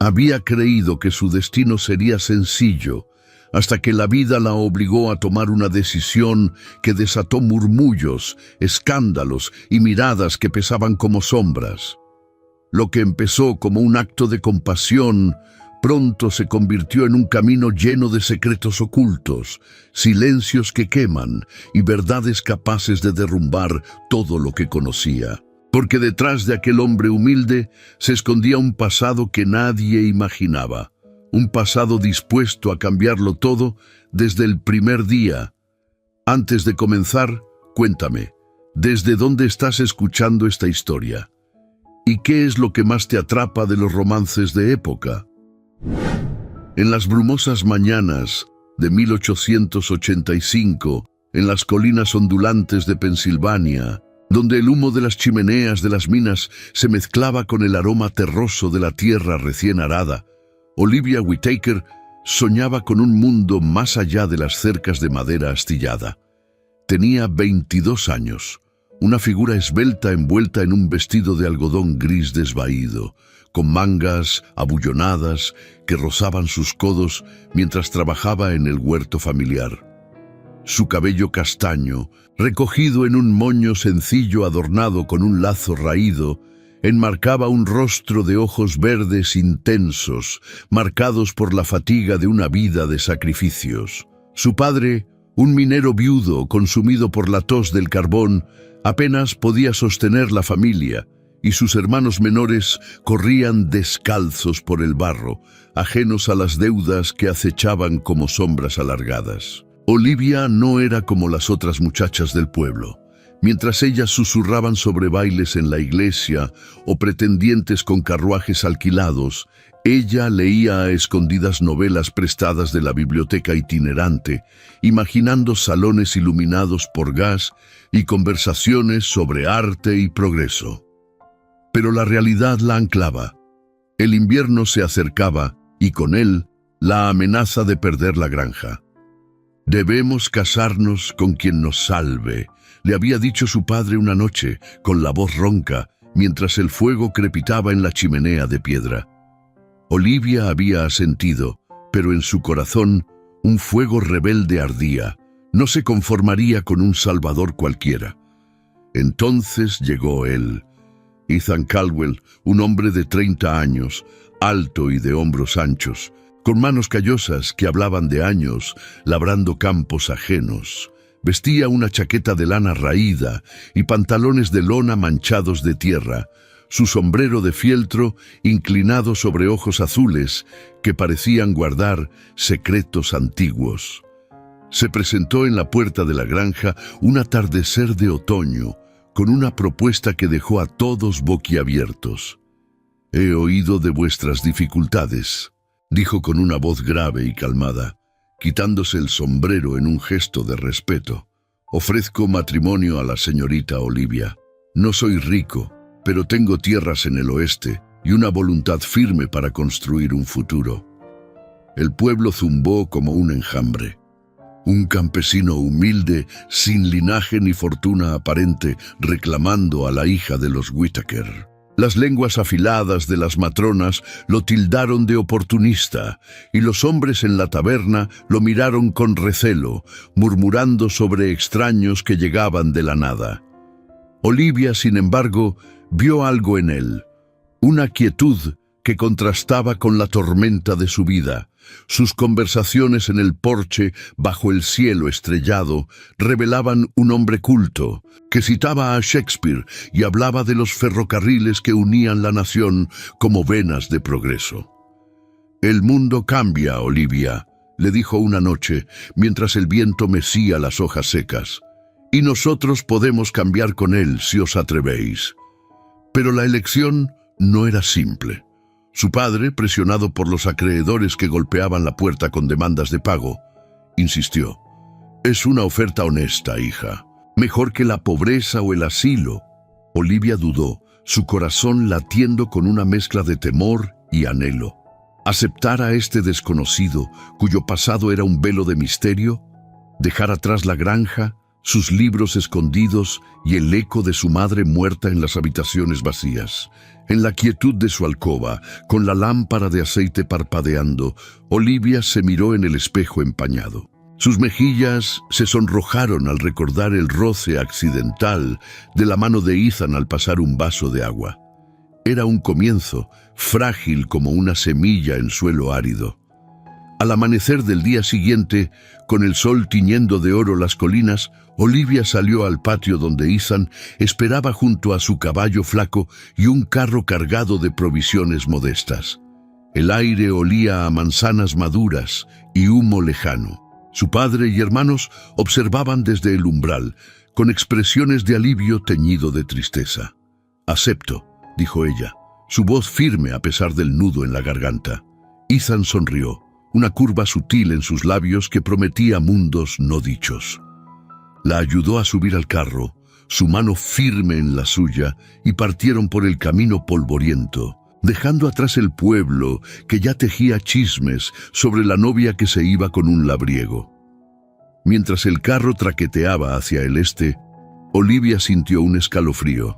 Había creído que su destino sería sencillo, hasta que la vida la obligó a tomar una decisión que desató murmullos, escándalos y miradas que pesaban como sombras. Lo que empezó como un acto de compasión, pronto se convirtió en un camino lleno de secretos ocultos, silencios que queman y verdades capaces de derrumbar todo lo que conocía. Porque detrás de aquel hombre humilde se escondía un pasado que nadie imaginaba, un pasado dispuesto a cambiarlo todo desde el primer día. Antes de comenzar, cuéntame, ¿desde dónde estás escuchando esta historia? ¿Y qué es lo que más te atrapa de los romances de época? En las brumosas mañanas de 1885, en las colinas ondulantes de Pensilvania, donde el humo de las chimeneas de las minas se mezclaba con el aroma terroso de la tierra recién arada, Olivia Whittaker soñaba con un mundo más allá de las cercas de madera astillada. Tenía 22 años, una figura esbelta envuelta en un vestido de algodón gris desvaído, con mangas abullonadas que rozaban sus codos mientras trabajaba en el huerto familiar. Su cabello castaño, recogido en un moño sencillo adornado con un lazo raído, enmarcaba un rostro de ojos verdes intensos, marcados por la fatiga de una vida de sacrificios. Su padre, un minero viudo consumido por la tos del carbón, apenas podía sostener la familia, y sus hermanos menores corrían descalzos por el barro, ajenos a las deudas que acechaban como sombras alargadas. Olivia no era como las otras muchachas del pueblo. Mientras ellas susurraban sobre bailes en la iglesia o pretendientes con carruajes alquilados, ella leía a escondidas novelas prestadas de la biblioteca itinerante, imaginando salones iluminados por gas y conversaciones sobre arte y progreso. Pero la realidad la anclaba. El invierno se acercaba y con él la amenaza de perder la granja. «Debemos casarnos con quien nos salve», le había dicho su padre una noche, con la voz ronca, mientras el fuego crepitaba en la chimenea de piedra. Olivia había asentido, pero en su corazón un fuego rebelde ardía. No se conformaría con un salvador cualquiera. Entonces llegó él, Ethan Caldwell, un hombre de 30 años, alto y de hombros anchos, con manos callosas que hablaban de años, labrando campos ajenos. Vestía una chaqueta de lana raída y pantalones de lona manchados de tierra, su sombrero de fieltro inclinado sobre ojos azules que parecían guardar secretos antiguos. Se presentó en la puerta de la granja un atardecer de otoño, con una propuesta que dejó a todos boquiabiertos. «He oído de vuestras dificultades», dijo con una voz grave y calmada, quitándose el sombrero en un gesto de respeto. «Ofrezco matrimonio a la señorita Olivia. No soy rico, pero tengo tierras en el oeste y una voluntad firme para construir un futuro». El pueblo zumbó como un enjambre. Un campesino humilde, sin linaje ni fortuna aparente, reclamando a la hija de los Whittaker. Las lenguas afiladas de las matronas lo tildaron de oportunista, y los hombres en la taberna lo miraron con recelo, murmurando sobre extraños que llegaban de la nada. Olivia, sin embargo, vio algo en él, una quietud que contrastaba con la tormenta de su vida. Sus conversaciones en el porche, bajo el cielo estrellado, revelaban un hombre culto, que citaba a Shakespeare y hablaba de los ferrocarriles que unían la nación como venas de progreso. «El mundo cambia, Olivia», le dijo una noche, mientras el viento mecía las hojas secas, «y nosotros podemos cambiar con él si os atrevéis». Pero la elección no era simple. Su padre, presionado por los acreedores que golpeaban la puerta con demandas de pago, insistió. «Es una oferta honesta, hija. Mejor que la pobreza o el asilo». Olivia dudó, su corazón latiendo con una mezcla de temor y anhelo. ¿Aceptar a este desconocido, cuyo pasado era un velo de misterio? ¿Dejar atrás la granja, sus libros escondidos y el eco de su madre muerta en las habitaciones vacías. En la quietud de su alcoba, con la lámpara de aceite parpadeando, Olivia se miró en el espejo empañado. Sus mejillas se sonrojaron al recordar el roce accidental de la mano de Ethan al pasar un vaso de agua. Era un comienzo, frágil como una semilla en suelo árido. Al amanecer del día siguiente, con el sol tiñendo de oro las colinas, Olivia salió al patio donde Ethan esperaba junto a su caballo flaco y un carro cargado de provisiones modestas. El aire olía a manzanas maduras y humo lejano. Su padre y hermanos observaban desde el umbral, con expresiones de alivio teñido de tristeza. «Acepto», dijo ella, su voz firme a pesar del nudo en la garganta. Ethan sonrió, una curva sutil en sus labios que prometía mundos no dichos. La ayudó a subir al carro, su mano firme en la suya, y partieron por el camino polvoriento, dejando atrás el pueblo que ya tejía chismes sobre la novia que se iba con un labriego. Mientras el carro traqueteaba hacia el este, Olivia sintió un escalofrío.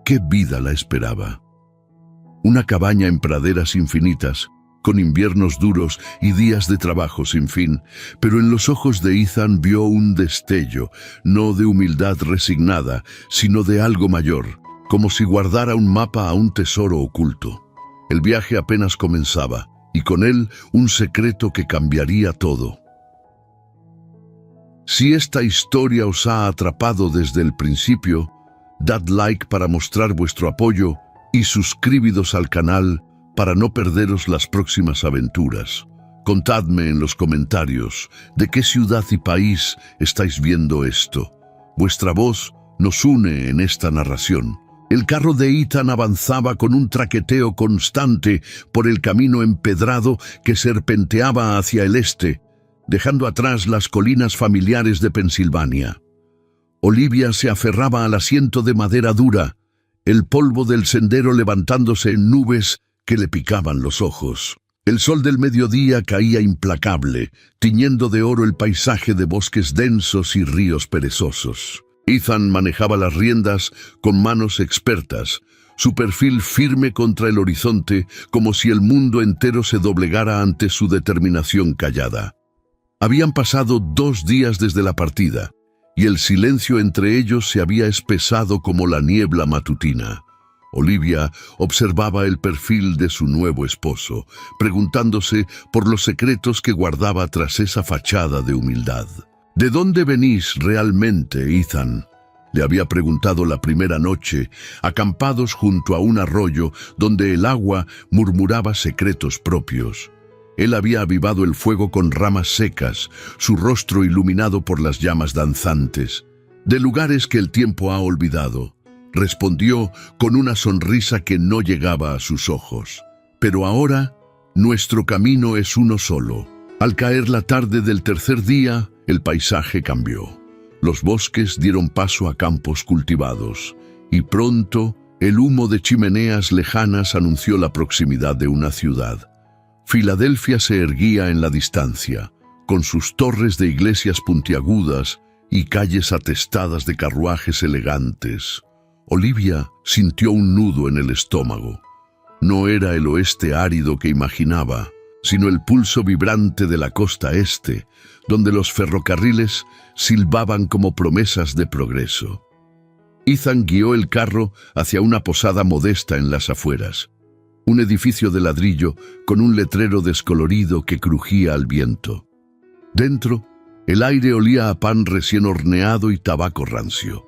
¿Qué vida la esperaba? Una cabaña en praderas infinitas, con inviernos duros y días de trabajo sin fin, pero en los ojos de Ethan vio un destello, no de humildad resignada, sino de algo mayor, como si guardara un mapa a un tesoro oculto. El viaje apenas comenzaba, y con él un secreto que cambiaría todo. Si esta historia os ha atrapado desde el principio, dad like para mostrar vuestro apoyo y suscribidos al canal para no perderos las próximas aventuras. Contadme en los comentarios de qué ciudad y país estáis viendo esto. Vuestra voz nos une en esta narración. El carro de Ethan avanzaba con un traqueteo constante por el camino empedrado que serpenteaba hacia el este, dejando atrás las colinas familiares de Pensilvania. Olivia se aferraba al asiento de madera dura, el polvo del sendero levantándose en nubes que le picaban los ojos. El sol del mediodía caía implacable, tiñendo de oro el paisaje de bosques densos y ríos perezosos. Ethan manejaba las riendas con manos expertas, su perfil firme contra el horizonte, como si el mundo entero se doblegara ante su determinación callada. Habían pasado 2 días desde la partida, y el silencio entre ellos se había espesado como la niebla matutina. Olivia observaba el perfil de su nuevo esposo, preguntándose por los secretos que guardaba tras esa fachada de humildad. «¿De dónde venís realmente, Ethan?», le había preguntado la primera noche, acampados junto a un arroyo donde el agua murmuraba secretos propios. Él había avivado el fuego con ramas secas, su rostro iluminado por las llamas danzantes. «De lugares que el tiempo ha olvidado», respondió con una sonrisa que no llegaba a sus ojos. «Pero ahora, nuestro camino es uno solo». Al caer la tarde del tercer día, el paisaje cambió. Los bosques dieron paso a campos cultivados, y pronto el humo de chimeneas lejanas anunció la proximidad de una ciudad. Filadelfia se erguía en la distancia, con sus torres de iglesias puntiagudas y calles atestadas de carruajes elegantes. Olivia sintió un nudo en el estómago. No era el oeste árido que imaginaba, sino el pulso vibrante de la costa este, donde los ferrocarriles silbaban como promesas de progreso. Ethan guió el carro hacia una posada modesta en las afueras, un edificio de ladrillo con un letrero descolorido que crujía al viento. Dentro, el aire olía a pan recién horneado y tabaco rancio.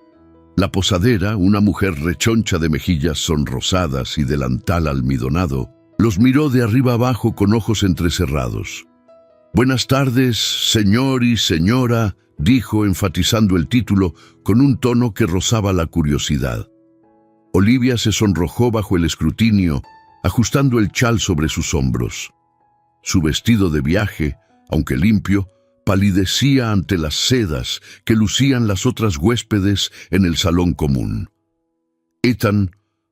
La posadera, una mujer rechoncha de mejillas sonrosadas y delantal almidonado, los miró de arriba abajo con ojos entrecerrados. «Buenas tardes, señor y señora», dijo enfatizando el título con un tono que rozaba la curiosidad. Olivia se sonrojó bajo el escrutinio, ajustando el chal sobre sus hombros. Su vestido de viaje, aunque limpio, palidecía ante las sedas que lucían las otras huéspedes en el salón común. Ethan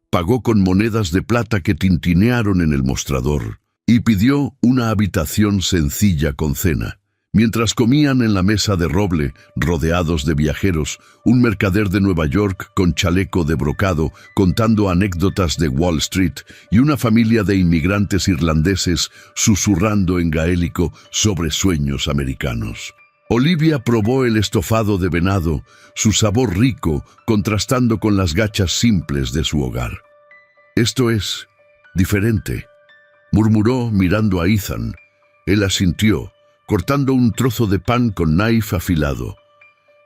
pagó con monedas de plata que tintinearon en el mostrador y pidió una habitación sencilla con cena, Mientras comían en la mesa de roble, rodeados de viajeros, un mercader de Nueva York con chaleco de brocado contando anécdotas de Wall Street y una familia de inmigrantes irlandeses susurrando en gaélico sobre sueños americanos. Olivia probó el estofado de venado, su sabor rico contrastando con las gachas simples de su hogar. «Esto es diferente», murmuró mirando a Ethan. Él asintió, cortando un trozo de pan con knife afilado.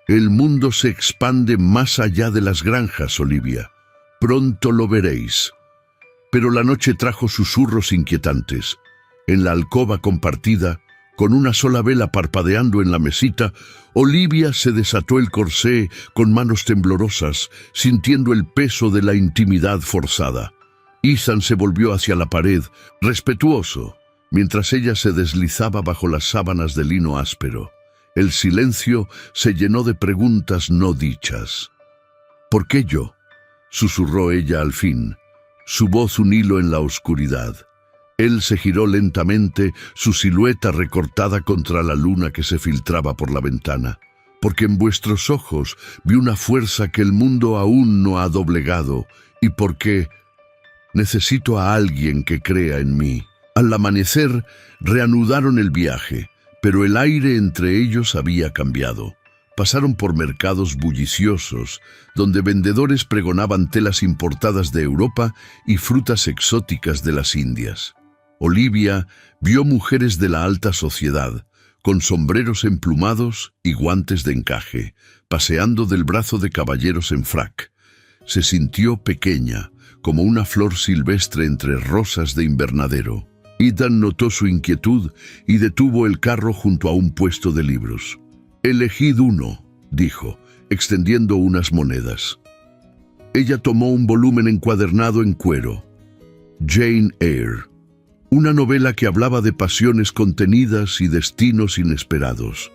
«El mundo se expande más allá de las granjas, Olivia. Pronto lo veréis». Pero la noche trajo susurros inquietantes. En la alcoba compartida, con una sola vela parpadeando en la mesita, Olivia se desató el corsé con manos temblorosas, sintiendo el peso de la intimidad forzada. Ethan se volvió hacia la pared, respetuoso, mientras ella se deslizaba bajo las sábanas de lino áspero. El silencio se llenó de preguntas no dichas. «¿Por qué yo?», susurró ella al fin, su voz un hilo en la oscuridad. Él se giró lentamente, su silueta recortada contra la luna que se filtraba por la ventana. «Porque en vuestros ojos vi una fuerza que el mundo aún no ha doblegado, y porque necesito a alguien que crea en mí». Al amanecer, reanudaron el viaje, pero el aire entre ellos había cambiado. Pasaron por mercados bulliciosos, donde vendedores pregonaban telas importadas de Europa y frutas exóticas de las Indias. Olivia vio mujeres de la alta sociedad, con sombreros emplumados y guantes de encaje, paseando del brazo de caballeros en frac. Se sintió pequeña, como una flor silvestre entre rosas de invernadero. Ethan notó su inquietud y detuvo el carro junto a un puesto de libros. «Elegid uno», dijo, extendiendo unas monedas. Ella tomó un volumen encuadernado en cuero. Jane Eyre, una novela que hablaba de pasiones contenidas y destinos inesperados.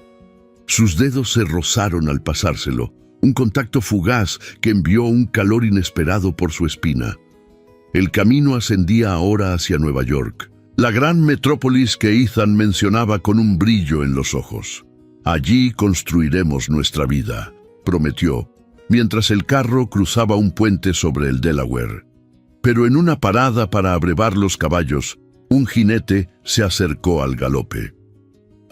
Sus dedos se rozaron al pasárselo, un contacto fugaz que envió un calor inesperado por su espina. El camino ascendía ahora hacia Nueva York, la gran metrópolis que Ethan mencionaba con un brillo en los ojos. «Allí construiremos nuestra vida», prometió, mientras el carro cruzaba un puente sobre el Delaware. Pero en una parada para abrevar los caballos, un jinete se acercó al galope.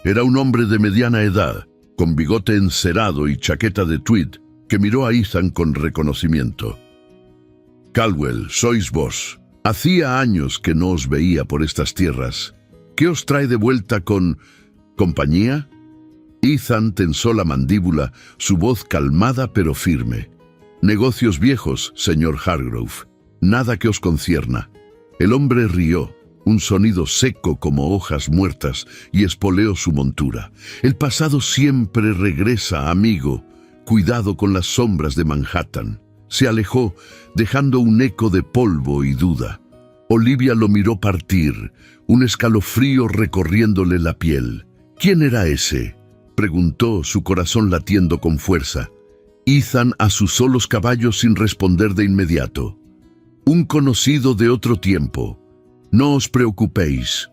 Era un hombre de mediana edad, con bigote encerado y chaqueta de tweed, que miró a Ethan con reconocimiento. «Caldwell, sois vos. Hacía años que no os veía por estas tierras. ¿Qué os trae de vuelta con compañía?» Ethan tensó la mandíbula, su voz calmada pero firme. «Negocios viejos, señor Hargrove. Nada que os concierna». El hombre rió, un sonido seco como hojas muertas, y espoleó su montura. «El pasado siempre regresa, amigo. Cuidado con las sombras de Manhattan». Se alejó, dejando un eco de polvo y duda. Olivia lo miró partir, un escalofrío recorriéndole la piel. «¿Quién era ese?», preguntó, su corazón latiendo con fuerza. Ethan asusó los caballos sin responder de inmediato. «Un conocido de otro tiempo. No os preocupéis».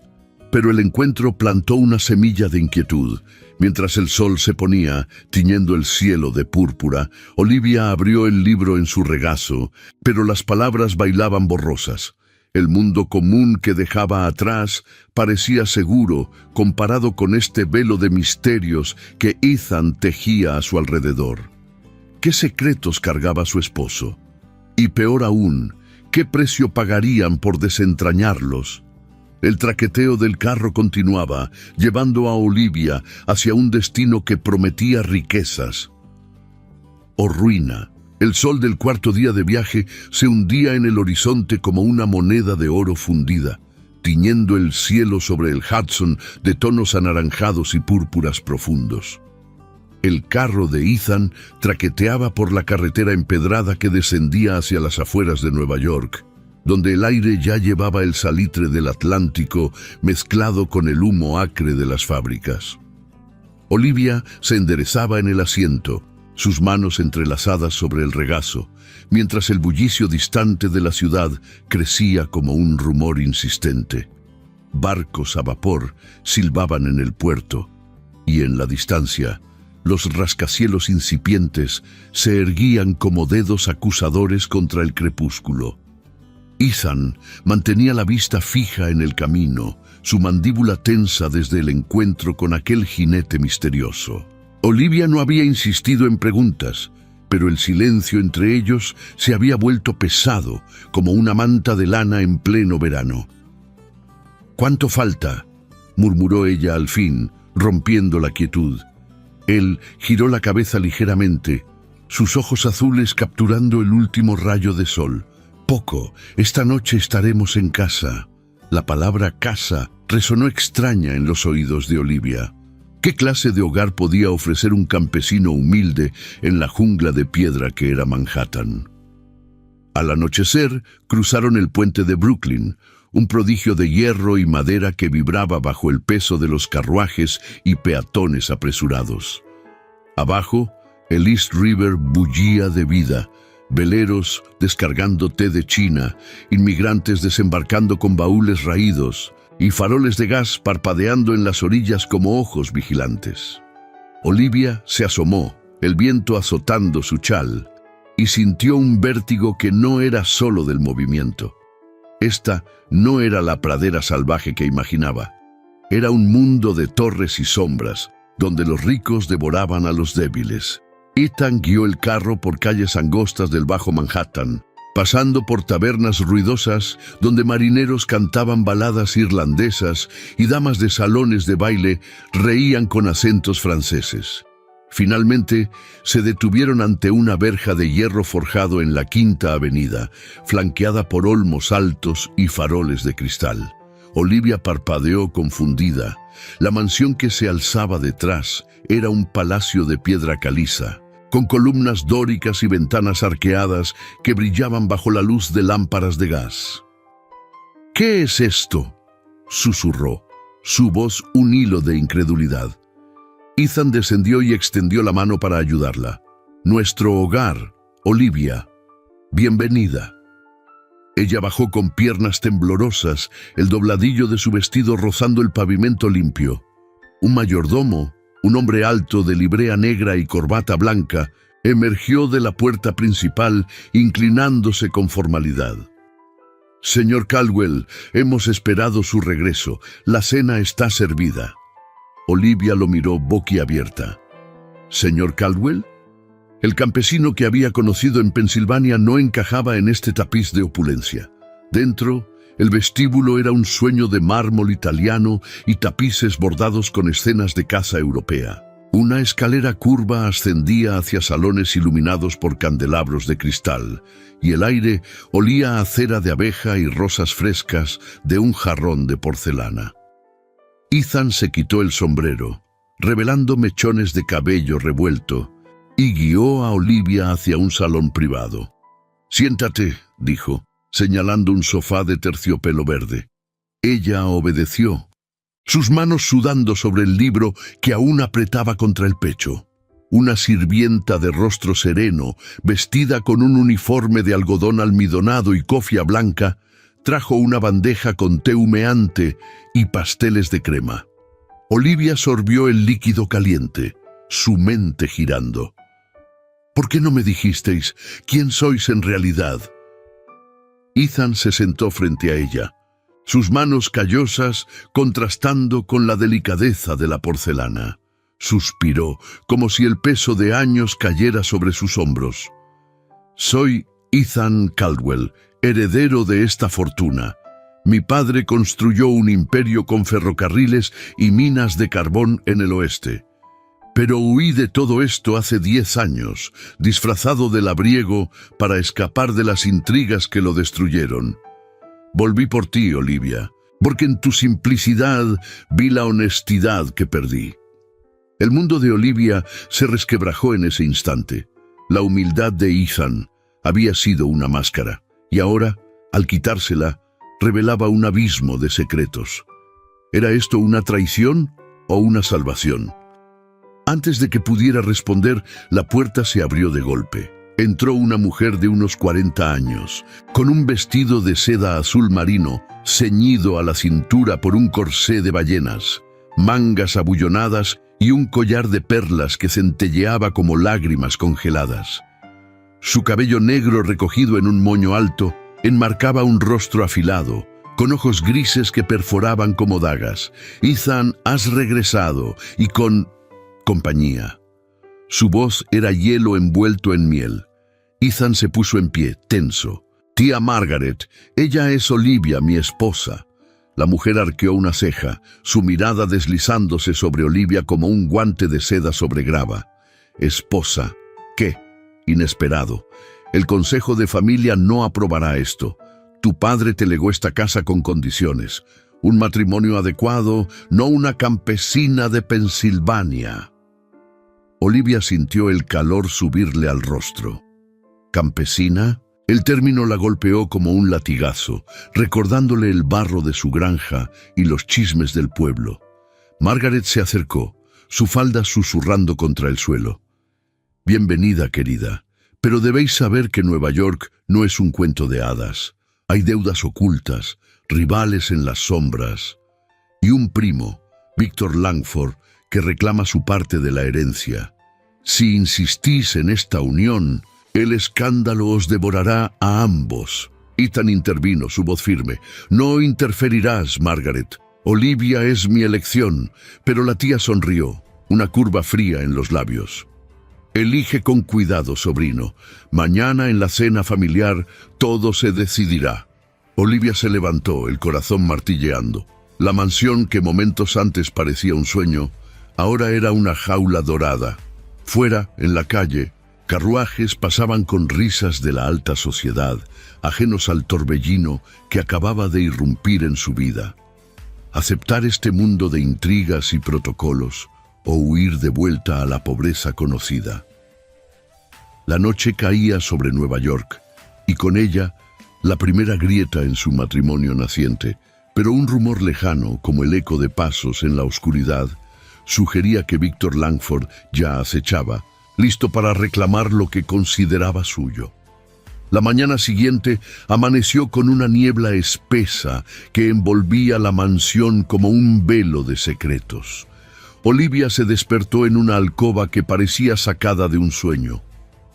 Pero el encuentro plantó una semilla de inquietud. Mientras el sol se ponía, tiñendo el cielo de púrpura, Olivia abrió el libro en su regazo, pero las palabras bailaban borrosas. El mundo común que dejaba atrás parecía seguro comparado con este velo de misterios que Ethan tejía a su alrededor. ¿Qué secretos cargaba su esposo? Y peor aún, ¿qué precio pagarían por desentrañarlos? El traqueteo del carro continuaba, llevando a Olivia hacia un destino que prometía riquezas o ruina. El sol del cuarto día de viaje se hundía en el horizonte como una moneda de oro fundida, tiñendo el cielo sobre el Hudson de tonos anaranjados y púrpuras profundos. El carro de Ethan traqueteaba por la carretera empedrada que descendía hacia las afueras de Nueva York, donde el aire ya llevaba el salitre del Atlántico mezclado con el humo acre de las fábricas. Olivia se enderezaba en el asiento, sus manos entrelazadas sobre el regazo, mientras el bullicio distante de la ciudad crecía como un rumor insistente. Barcos a vapor silbaban en el puerto. y en la distancia, los rascacielos incipientes se erguían como dedos acusadores contra el crepúsculo. Ethan mantenía la vista fija en el camino, su mandíbula tensa desde el encuentro con aquel jinete misterioso. Olivia no había insistido en preguntas, pero el silencio entre ellos se había vuelto pesado, como una manta de lana en pleno verano. «¿Cuánto falta?», murmuró ella al fin, rompiendo la quietud. Él giró la cabeza ligeramente, sus ojos azules capturando el último rayo de sol. «Poco, esta noche estaremos en casa». La palabra casa resonó extraña en los oídos de Olivia. ¿Qué clase de hogar podía ofrecer un campesino humilde en la jungla de piedra que era Manhattan? Al anochecer, cruzaron el puente de Brooklyn, un prodigio de hierro y madera que vibraba bajo el peso de los carruajes y peatones apresurados. Abajo, el East River bullía de vida, veleros descargando té de China, inmigrantes desembarcando con baúles raídos y faroles de gas parpadeando en las orillas como ojos vigilantes. Olivia se asomó, el viento azotando su chal, y sintió un vértigo que no era solo del movimiento. Esta no era la pradera salvaje que imaginaba. Era un mundo de torres y sombras, donde los ricos devoraban a los débiles. Ethan guió el carro por calles angostas del Bajo Manhattan, pasando por tabernas ruidosas donde marineros cantaban baladas irlandesas y damas de salones de baile reían con acentos franceses. Finalmente, se detuvieron ante una verja de hierro forjado en la Quinta Avenida, flanqueada por olmos altos y faroles de cristal. Olivia parpadeó confundida. La mansión que se alzaba detrás era un palacio de piedra caliza, con columnas dóricas y ventanas arqueadas que brillaban bajo la luz de lámparas de gas. «¿Qué es esto?», susurró, su voz un hilo de incredulidad. Ethan descendió y extendió la mano para ayudarla. «Nuestro hogar, Olivia. Bienvenida». Ella bajó con piernas temblorosas, el dobladillo de su vestido rozando el pavimento limpio. Un mayordomo, un hombre alto de librea negra y corbata blanca, emergió de la puerta principal, inclinándose con formalidad. «Señor Caldwell, hemos esperado su regreso. La cena está servida». Olivia lo miró boquiabierta. «¿Señor Caldwell?». El campesino que había conocido en Pensilvania no encajaba en este tapiz de opulencia. Dentro, el vestíbulo era un sueño de mármol italiano y tapices bordados con escenas de caza europea. Una escalera curva ascendía hacia salones iluminados por candelabros de cristal, y el aire olía a cera de abeja y rosas frescas de un jarrón de porcelana. Ethan se quitó el sombrero, revelando mechones de cabello revuelto, y guió a Olivia hacia un salón privado. «Siéntate», dijo, señalando un sofá de terciopelo verde. Ella obedeció, sus manos sudando sobre el libro que aún apretaba contra el pecho. Una sirvienta de rostro sereno, vestida con un uniforme de algodón almidonado y cofia blanca, trajo una bandeja con té humeante y pasteles de crema. Olivia sorbió el líquido caliente, su mente girando. «¿Por qué no me dijisteis quién sois en realidad?». Ethan se sentó frente a ella, sus manos callosas contrastando con la delicadeza de la porcelana. Suspiró, como si el peso de años cayera sobre sus hombros. «Soy Ethan Caldwell, heredero de esta fortuna. Mi padre construyó un imperio con ferrocarriles y minas de carbón en el oeste. Pero huí de todo esto hace 10 años, disfrazado de labriego para escapar de las intrigas que lo destruyeron. Volví por ti, Olivia, porque en tu simplicidad vi la honestidad que perdí». El mundo de Olivia se resquebrajó en ese instante. La humildad de Ethan había sido una máscara, y ahora, al quitársela, revelaba un abismo de secretos. ¿Era esto una traición o una salvación? Antes de que pudiera responder, la puerta se abrió de golpe. Entró una mujer de unos 40 años, con un vestido de seda azul marino, ceñido a la cintura por un corsé de ballenas, mangas abullonadas y un collar de perlas que centelleaba como lágrimas congeladas. Su cabello negro recogido en un moño alto enmarcaba un rostro afilado, con ojos grises que perforaban como dagas. «Ethan, has regresado», y con compañía. Su voz era hielo envuelto en miel. Ethan se puso en pie, tenso. «Tía Margaret, ella es Olivia, mi esposa». La mujer arqueó una ceja, su mirada deslizándose sobre Olivia como un guante de seda sobre grava. «Esposa, ¿qué?» Inesperado. «El Consejo de Familia no aprobará esto. Tu padre te legó esta casa con condiciones. Un matrimonio adecuado, no una campesina de Pensilvania». Olivia sintió el calor subirle al rostro. ¿Campesina? El término la golpeó como un latigazo, recordándole el barro de su granja y los chismes del pueblo. Margaret se acercó, su falda susurrando contra el suelo. «Bienvenida, querida, pero debéis saber que Nueva York no es un cuento de hadas. Hay deudas ocultas, rivales en las sombras, y un primo, Víctor Langford, que reclama su parte de la herencia. Si insistís en esta unión, el escándalo os devorará a ambos». Ethan intervino, su voz firme. «No interferirás, Margaret. Olivia es mi elección». Pero la tía sonrió, una curva fría en los labios. «Elige con cuidado, sobrino. Mañana en la cena familiar todo se decidirá». Olivia se levantó, el corazón martilleando. La mansión que momentos antes parecía un sueño, ahora era una jaula dorada. Fuera, en la calle, carruajes pasaban con risas de la alta sociedad, ajenos al torbellino que acababa de irrumpir en su vida. Aceptar este mundo de intrigas y protocolos, o huir de vuelta a la pobreza conocida. La noche caía sobre Nueva York, y con ella la primera grieta en su matrimonio naciente, pero un rumor lejano, como el eco de pasos en la oscuridad, sugería que Víctor Langford ya acechaba, listo para reclamar lo que consideraba suyo. La mañana siguiente amaneció con una niebla espesa que envolvía la mansión como un velo de secretos. Olivia se despertó en una alcoba que parecía sacada de un sueño.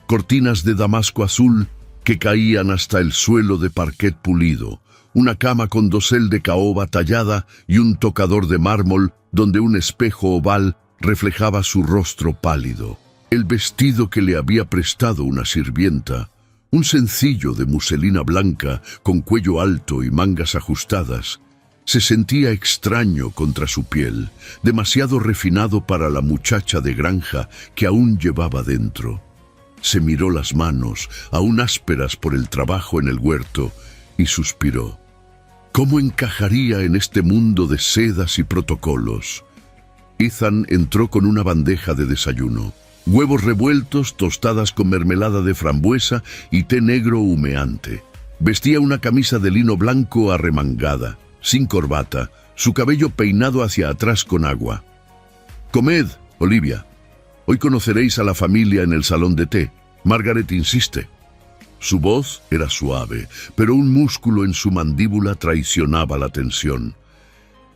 Cortinas de damasco azul que caían hasta el suelo de parquet pulido, una cama con dosel de caoba tallada y un tocador de mármol donde un espejo oval reflejaba su rostro pálido. El vestido que le había prestado una sirvienta, un sencillo de muselina blanca con cuello alto y mangas ajustadas, se sentía extraño contra su piel, demasiado refinado para la muchacha de granja que aún llevaba dentro. Se miró las manos, aún ásperas por el trabajo en el huerto, y suspiró. ¿Cómo encajaría en este mundo de sedas y protocolos? Ethan entró con una bandeja de desayuno. Huevos revueltos, tostadas con mermelada de frambuesa y té negro humeante. Vestía una camisa de lino blanco arremangada, sin corbata, su cabello peinado hacia atrás con agua. «Comed, Olivia. Hoy conoceréis a la familia en el salón de té». Margaret insiste. Su voz era suave, pero un músculo en su mandíbula traicionaba la tensión.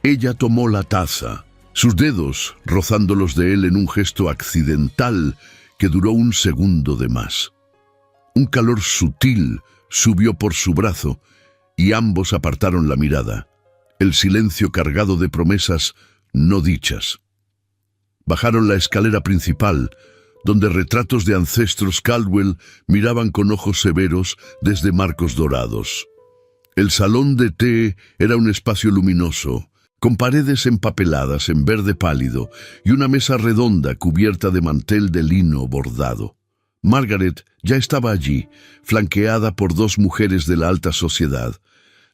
Ella tomó la taza, sus dedos rozando los de él en un gesto accidental que duró un segundo de más. Un calor sutil subió por su brazo y ambos apartaron la mirada, el silencio cargado de promesas no dichas. Bajaron la escalera principal, donde retratos de ancestros Caldwell miraban con ojos severos desde marcos dorados. El salón de té era un espacio luminoso, con paredes empapeladas en verde pálido y una mesa redonda cubierta de mantel de lino bordado. Margaret ya estaba allí, flanqueada por dos mujeres de la alta sociedad.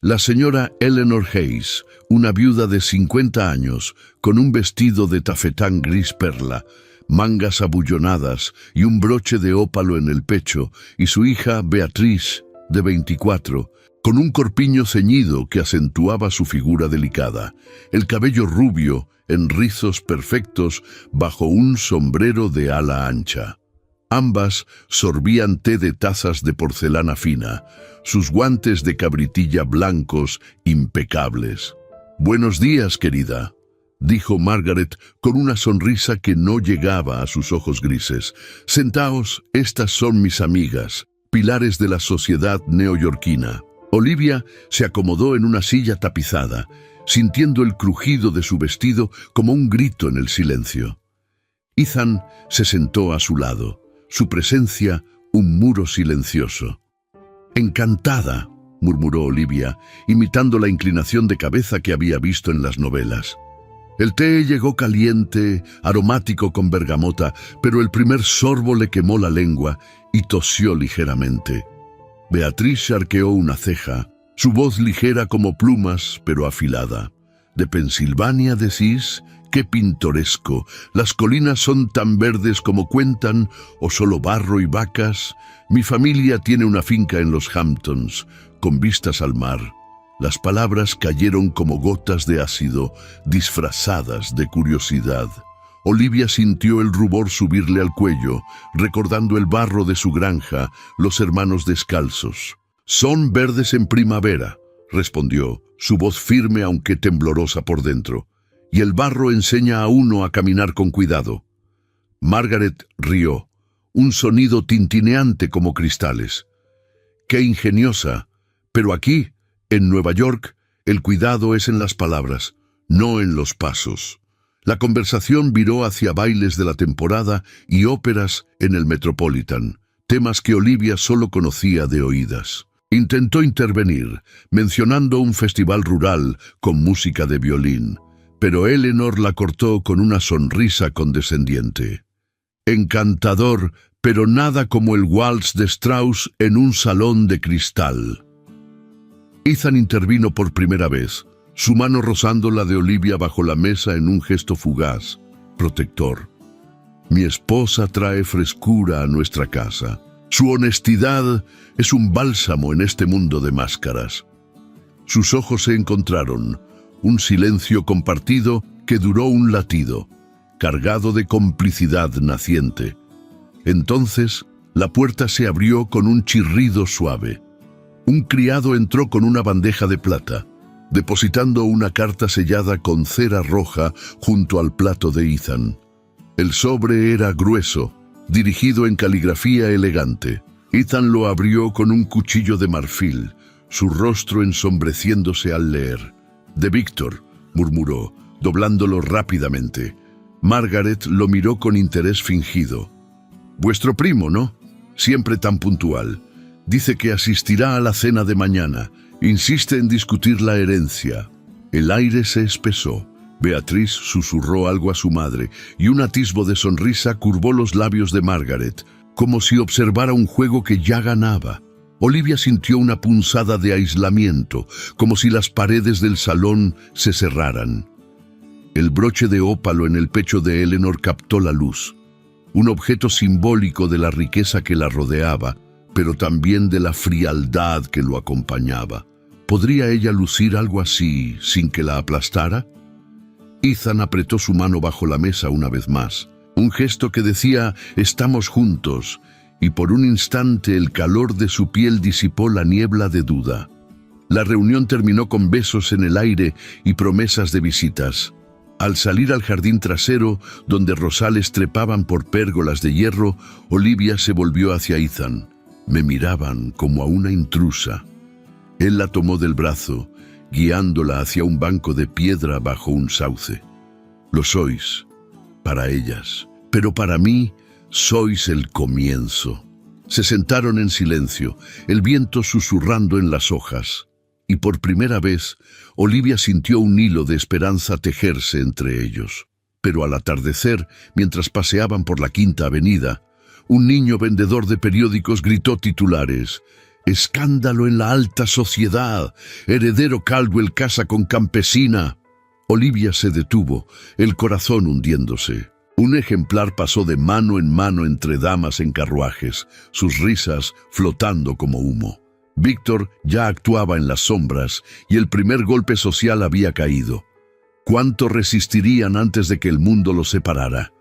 La señora Eleanor Hayes, una viuda de 50 años, con un vestido de tafetán gris perla, mangas abullonadas y un broche de ópalo en el pecho, y su hija Beatriz, de 24, con un corpiño ceñido que acentuaba su figura delicada, el cabello rubio en rizos perfectos bajo un sombrero de ala ancha. Ambas sorbían té de tazas de porcelana fina, sus guantes de cabritilla blancos impecables. «Buenos días, querida». dijo Margaret con una sonrisa que no llegaba a sus ojos grises. «Sentaos, estas son mis amigas, pilares de la sociedad neoyorquina». Olivia se acomodó en una silla tapizada, sintiendo el crujido de su vestido como un grito en el silencio. Ethan se sentó a su lado, su presencia un muro silencioso. «Encantada», murmuró Olivia, imitando la inclinación de cabeza que había visto en las novelas. El té llegó caliente, aromático con bergamota, pero el primer sorbo le quemó la lengua y tosió ligeramente. Beatriz arqueó una ceja, su voz ligera como plumas, pero afilada. «¿De Pensilvania decís? ¡Qué pintoresco! ¿Las colinas son tan verdes como cuentan, o solo barro y vacas? Mi familia tiene una finca en los Hamptons, con vistas al mar». Las palabras cayeron como gotas de ácido, disfrazadas de curiosidad. Olivia sintió el rubor subirle al cuello, recordando el barro de su granja, los hermanos descalzos. «Son verdes en primavera», respondió, su voz firme aunque temblorosa por dentro. «Y el barro enseña a uno a caminar con cuidado». Margaret rió, un sonido tintineante como cristales. «Qué ingeniosa, pero aquí, en Nueva York, el cuidado es en las palabras, no en los pasos». La conversación viró hacia bailes de la temporada y óperas en el Metropolitan, temas que Olivia solo conocía de oídas. Intentó intervenir, mencionando un festival rural con música de violín, pero Eleanor la cortó con una sonrisa condescendiente. «Encantador, pero nada como el waltz de Strauss en un salón de cristal». Ethan intervino por primera vez, su mano rozando la de Olivia bajo la mesa en un gesto fugaz, protector. «Mi esposa trae frescura a nuestra casa. Su honestidad es un bálsamo en este mundo de máscaras». Sus ojos se encontraron, un silencio compartido que duró un latido, cargado de complicidad naciente. Entonces, la puerta se abrió con un chirrido suave. Un criado entró con una bandeja de plata, depositando una carta sellada con cera roja junto al plato de Ethan. El sobre era grueso, dirigido en caligrafía elegante. Ethan lo abrió con un cuchillo de marfil, su rostro ensombreciéndose al leer. «De Víctor», murmuró, doblándolo rápidamente. Margaret lo miró con interés fingido. «Vuestro primo, ¿no? Siempre tan puntual. Dice que asistirá a la cena de mañana. Insiste en discutir la herencia». El aire se espesó. Beatriz susurró algo a su madre y un atisbo de sonrisa curvó los labios de Margaret, como si observara un juego que ya ganaba. Olivia sintió una punzada de aislamiento, como si las paredes del salón se cerraran. El broche de ópalo en el pecho de Eleanor captó la luz, un objeto simbólico de la riqueza que la rodeaba, pero también de la frialdad que lo acompañaba. ¿Podría ella lucir algo así sin que la aplastara? Ethan apretó su mano bajo la mesa una vez más, un gesto que decía «estamos juntos», y por un instante el calor de su piel disipó la niebla de duda. La reunión terminó con besos en el aire y promesas de visitas. Al salir al jardín trasero, donde rosales trepaban por pérgolas de hierro, Olivia se volvió hacia Ethan. Me miraban como a una intrusa. Él la tomó del brazo, guiándola hacia un banco de piedra bajo un sauce. «Lo sois, para ellas, pero para mí sois el comienzo». Se sentaron en silencio, el viento susurrando en las hojas, y por primera vez Olivia sintió un hilo de esperanza tejerse entre ellos. Pero al atardecer, mientras paseaban por la Quinta Avenida, un niño vendedor de periódicos gritó titulares: «Escándalo en la alta sociedad. Heredero Caldwell casa con campesina». Olivia se detuvo, el corazón hundiéndose. Un ejemplar pasó de mano en mano entre damas en carruajes, sus risas flotando como humo. Víctor ya actuaba en las sombras y el primer golpe social había caído. ¿Cuánto resistirían antes de que el mundo los separara?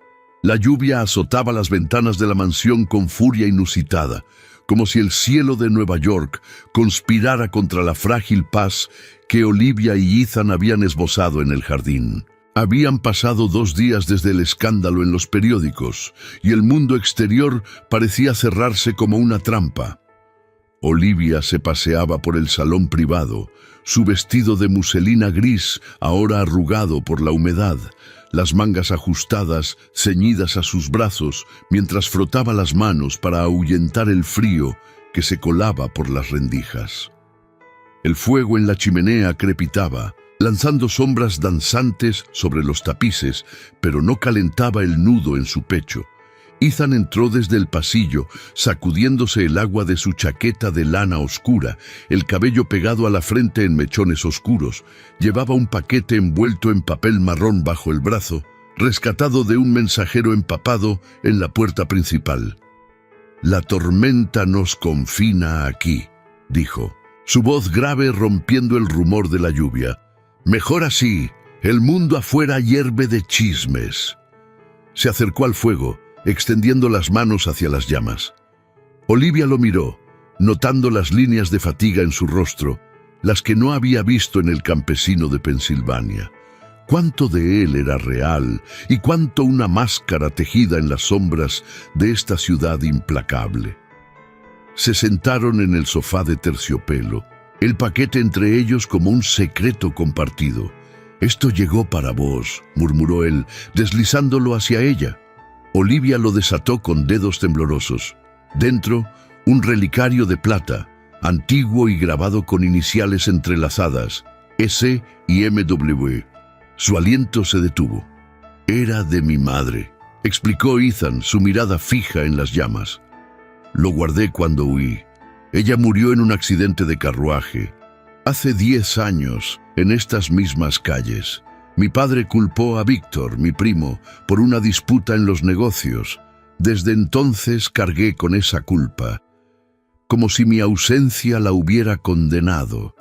La lluvia azotaba las ventanas de la mansión con furia inusitada, como si el cielo de Nueva York conspirara contra la frágil paz que Olivia y Ethan habían esbozado en el jardín. Habían pasado 2 días desde el escándalo en los periódicos, y el mundo exterior parecía cerrarse como una trampa. Olivia se paseaba por el salón privado, su vestido de muselina gris, ahora arrugado por la humedad, las mangas ajustadas, ceñidas a sus brazos, mientras frotaba las manos para ahuyentar el frío que se colaba por las rendijas. El fuego en la chimenea crepitaba, lanzando sombras danzantes sobre los tapices, pero no calentaba el nudo en su pecho. Ethan entró desde el pasillo, sacudiéndose el agua de su chaqueta de lana oscura, el cabello pegado a la frente en mechones oscuros. Llevaba un paquete envuelto en papel marrón bajo el brazo, rescatado de un mensajero empapado en la puerta principal. «La tormenta nos confina aquí», dijo, su voz grave rompiendo el rumor de la lluvia. «Mejor así, el mundo afuera hierve de chismes». Se acercó al fuego, extendiendo las manos hacia las llamas. Olivia lo miró, notando las líneas de fatiga en su rostro, las que no había visto en el campesino de Pensilvania. Cuánto de él era real y cuánto una máscara tejida en las sombras de esta ciudad implacable. Se sentaron en el sofá de terciopelo, el paquete entre ellos como un secreto compartido. «Esto llegó para vos», murmuró él, deslizándolo hacia ella. Olivia lo desató con dedos temblorosos. Dentro, un relicario de plata, antiguo y grabado con iniciales entrelazadas, S y MW. Su aliento se detuvo. «Era de mi madre», explicó Ethan, su mirada fija en las llamas. «Lo guardé cuando huí. Ella murió en un accidente de carruaje. Hace 10 años, en estas mismas calles. Mi padre culpó a Víctor, mi primo, por una disputa en los negocios. Desde entonces cargué con esa culpa, como si mi ausencia la hubiera condenado».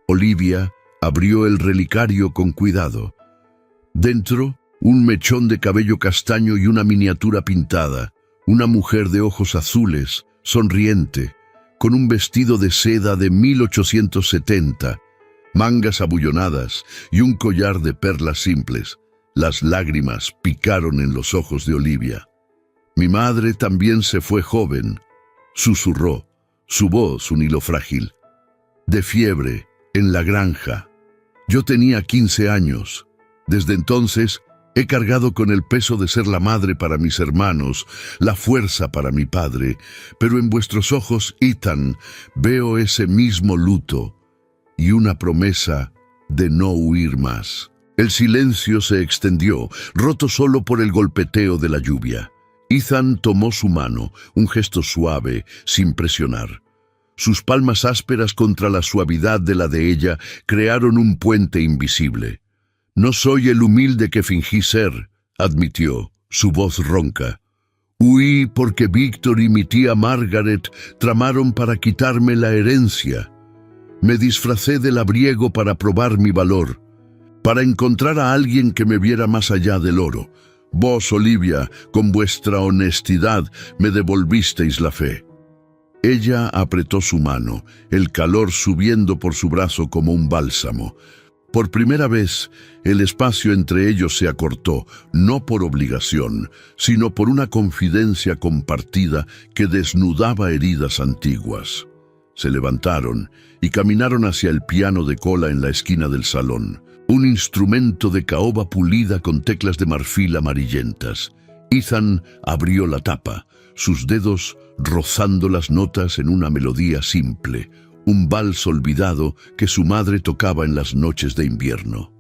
Olivia abrió el relicario con cuidado. Dentro, un mechón de cabello castaño y una miniatura pintada, una mujer de ojos azules, sonriente, con un vestido de seda de 1870, mangas abullonadas y un collar de perlas simples. Las lágrimas picaron en los ojos de Olivia. «Mi madre también se fue joven», susurró, su voz un hilo frágil. «De fiebre, en la granja. Yo tenía 15 años. Desde entonces he cargado con el peso de ser la madre para mis hermanos, la fuerza para mi padre, pero en vuestros ojos, Ethan, veo ese mismo luto y una promesa de no huir más». El silencio se extendió, roto solo por el golpeteo de la lluvia. Ethan tomó su mano, un gesto suave, sin presionar. Sus palmas ásperas contra la suavidad de la de ella crearon un puente invisible. «No soy el humilde que fingí ser», admitió, su voz ronca. «Huí porque Víctor y mi tía Margaret tramaron para quitarme la herencia. Me disfracé de labriego para probar mi valor, para encontrar a alguien que me viera más allá del oro. Vos, Olivia, con vuestra honestidad, me devolvisteis la fe». Ella apretó su mano, el calor subiendo por su brazo como un bálsamo. Por primera vez, el espacio entre ellos se acortó, no por obligación, sino por una confidencia compartida que desnudaba heridas antiguas. Se levantaron y caminaron hacia el piano de cola en la esquina del salón, un instrumento de caoba pulida con teclas de marfil amarillentas. Ethan abrió la tapa, sus dedos rozando las notas en una melodía simple, un vals olvidado que su madre tocaba en las noches de invierno.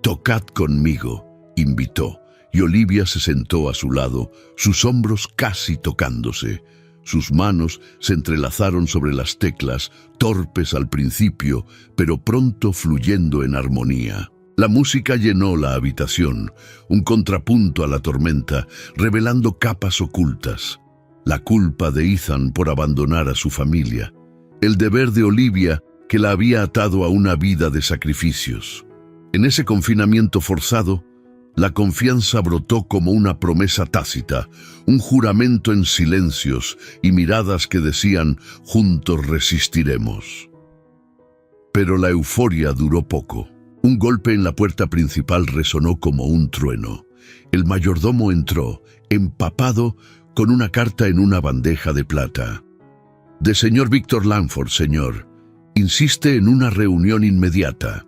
«Tocad conmigo», invitó, y Olivia se sentó a su lado, sus hombros casi tocándose. Sus manos se entrelazaron sobre las teclas, torpes al principio, pero pronto fluyendo en armonía. La música llenó la habitación, un contrapunto a la tormenta, revelando capas ocultas. La culpa de Ethan por abandonar a su familia, el deber de Olivia que la había atado a una vida de sacrificios. En ese confinamiento forzado, la confianza brotó como una promesa tácita, un juramento en silencios y miradas que decían «juntos resistiremos». Pero la euforia duró poco. Un golpe en la puerta principal resonó como un trueno. El mayordomo entró, empapado, con una carta en una bandeja de plata. «De señor Víctor Langford, señor. Insiste en una reunión inmediata».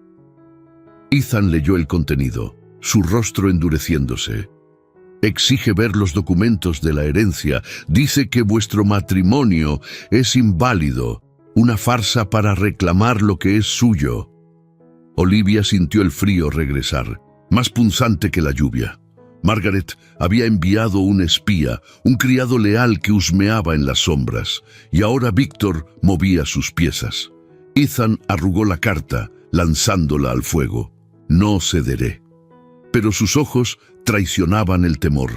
Ethan leyó el contenido, su rostro endureciéndose. «Exige ver los documentos de la herencia. Dice que vuestro matrimonio es inválido, una farsa para reclamar lo que es suyo». Olivia sintió el frío regresar, más punzante que la lluvia. Margaret había enviado un espía, un criado leal que husmeaba en las sombras, y ahora Víctor movía sus piezas. Ethan arrugó la carta, lanzándola al fuego. «No cederé». Pero sus ojos traicionaban el temor.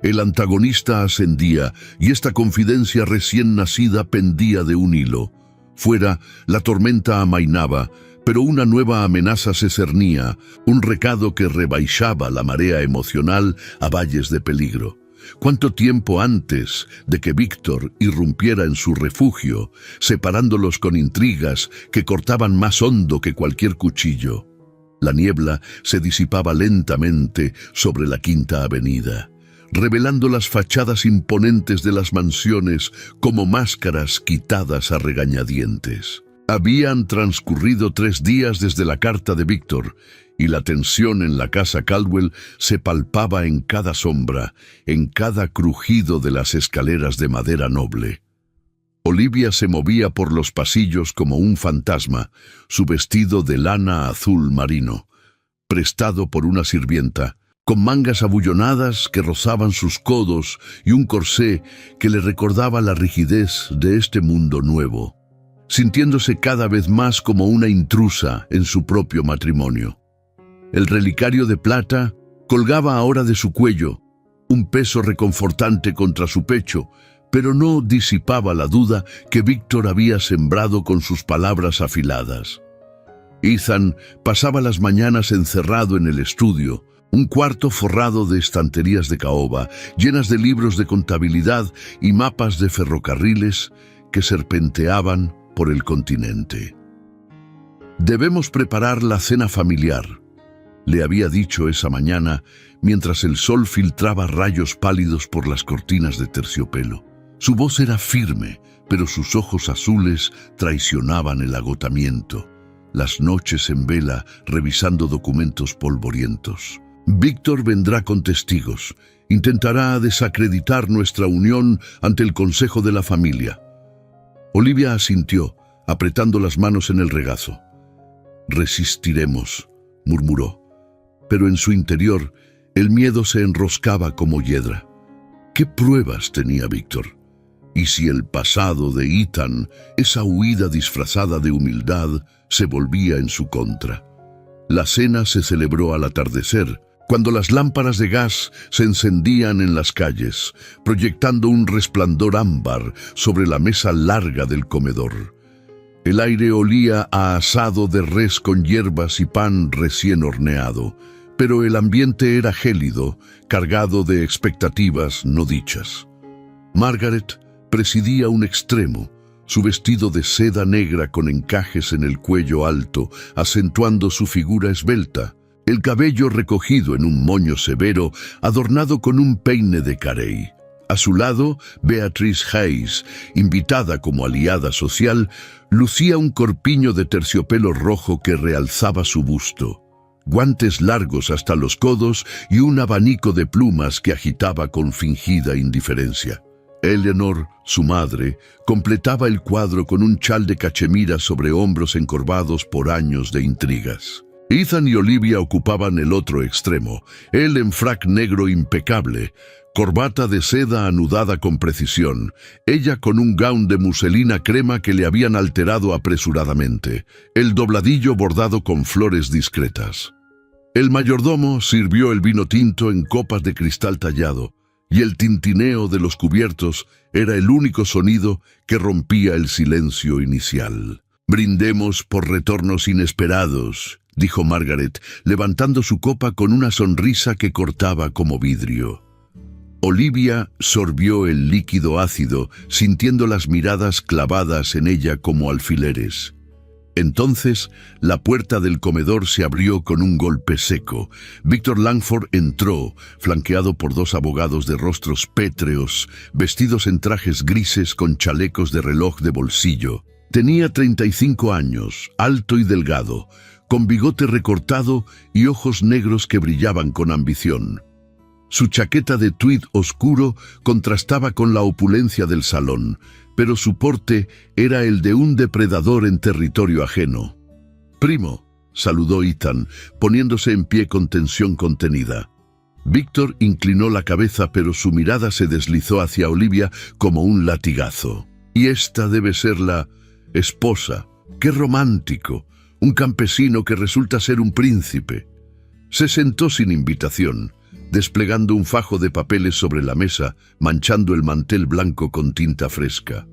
El antagonista ascendía y esta confidencia recién nacida pendía de un hilo. Fuera, la tormenta amainaba, pero una nueva amenaza se cernía, un recado que rebaixaba la marea emocional a valles de peligro. ¿Cuánto tiempo antes de que Víctor irrumpiera en su refugio, separándolos con intrigas que cortaban más hondo que cualquier cuchillo? La niebla se disipaba lentamente sobre la Quinta Avenida, revelando las fachadas imponentes de las mansiones como máscaras quitadas a regañadientes. Habían transcurrido 3 días desde la carta de Víctor, y la tensión en la casa Caldwell se palpaba en cada sombra, en cada crujido de las escaleras de madera noble. Olivia se movía por los pasillos como un fantasma, su vestido de lana azul marino, prestado por una sirvienta, con mangas abullonadas que rozaban sus codos y un corsé que le recordaba la rigidez de este mundo nuevo, sintiéndose cada vez más como una intrusa en su propio matrimonio. El relicario de plata colgaba ahora de su cuello, un peso reconfortante contra su pecho, pero no disipaba la duda que Víctor había sembrado con sus palabras afiladas. Ethan pasaba las mañanas encerrado en el estudio, un cuarto forrado de estanterías de caoba, llenas de libros de contabilidad y mapas de ferrocarriles que serpenteaban por el continente. «Debemos preparar la cena familiar», le había dicho esa mañana mientras el sol filtraba rayos pálidos por las cortinas de terciopelo. Su voz era firme, pero sus ojos azules traicionaban el agotamiento. Las noches en vela revisando documentos polvorientos. «Víctor vendrá con testigos. Intentará desacreditar nuestra unión ante el consejo de la familia». Olivia asintió, apretando las manos en el regazo. «Resistiremos», murmuró, pero en su interior el miedo se enroscaba como hiedra. ¿Qué pruebas tenía Víctor? ¿Y si el pasado de Ethan, esa huida disfrazada de humildad, se volvía en su contra? La cena se celebró al atardecer, cuando las lámparas de gas se encendían en las calles, proyectando un resplandor ámbar sobre la mesa larga del comedor. El aire olía a asado de res con hierbas y pan recién horneado, pero el ambiente era gélido, cargado de expectativas no dichas. Margaret presidía un extremo, su vestido de seda negra con encajes en el cuello alto, acentuando su figura esbelta, el cabello recogido en un moño severo, adornado con un peine de carey. A su lado, Beatrice Hayes, invitada como aliada social, lucía un corpiño de terciopelo rojo que realzaba su busto, guantes largos hasta los codos y un abanico de plumas que agitaba con fingida indiferencia. Eleanor, su madre, completaba el cuadro con un chal de cachemira sobre hombros encorvados por años de intrigas. Ethan y Olivia ocupaban el otro extremo, él en frac negro impecable, corbata de seda anudada con precisión, ella con un gown de muselina crema que le habían alterado apresuradamente, el dobladillo bordado con flores discretas. El mayordomo sirvió el vino tinto en copas de cristal tallado, y el tintineo de los cubiertos era el único sonido que rompía el silencio inicial. «Brindemos por retornos inesperados», dijo Margaret, levantando su copa con una sonrisa que cortaba como vidrio. Olivia sorbió el líquido ácido, sintiendo las miradas clavadas en ella como alfileres. Entonces, la puerta del comedor se abrió con un golpe seco. Víctor Langford entró, flanqueado por dos abogados de rostros pétreos, vestidos en trajes grises con chalecos de reloj de bolsillo. Tenía 35 años, alto y delgado, con bigote recortado y ojos negros que brillaban con ambición. Su chaqueta de tweed oscuro contrastaba con la opulencia del salón, pero su porte era el de un depredador en territorio ajeno. «Primo», saludó Ethan, poniéndose en pie con tensión contenida. Víctor inclinó la cabeza, pero su mirada se deslizó hacia Olivia como un latigazo. «Y esta debe ser la esposa. ¡Qué romántico! Un campesino que resulta ser un príncipe». Se sentó sin invitación, desplegando un fajo de papeles sobre la mesa, manchando el mantel blanco con tinta fresca.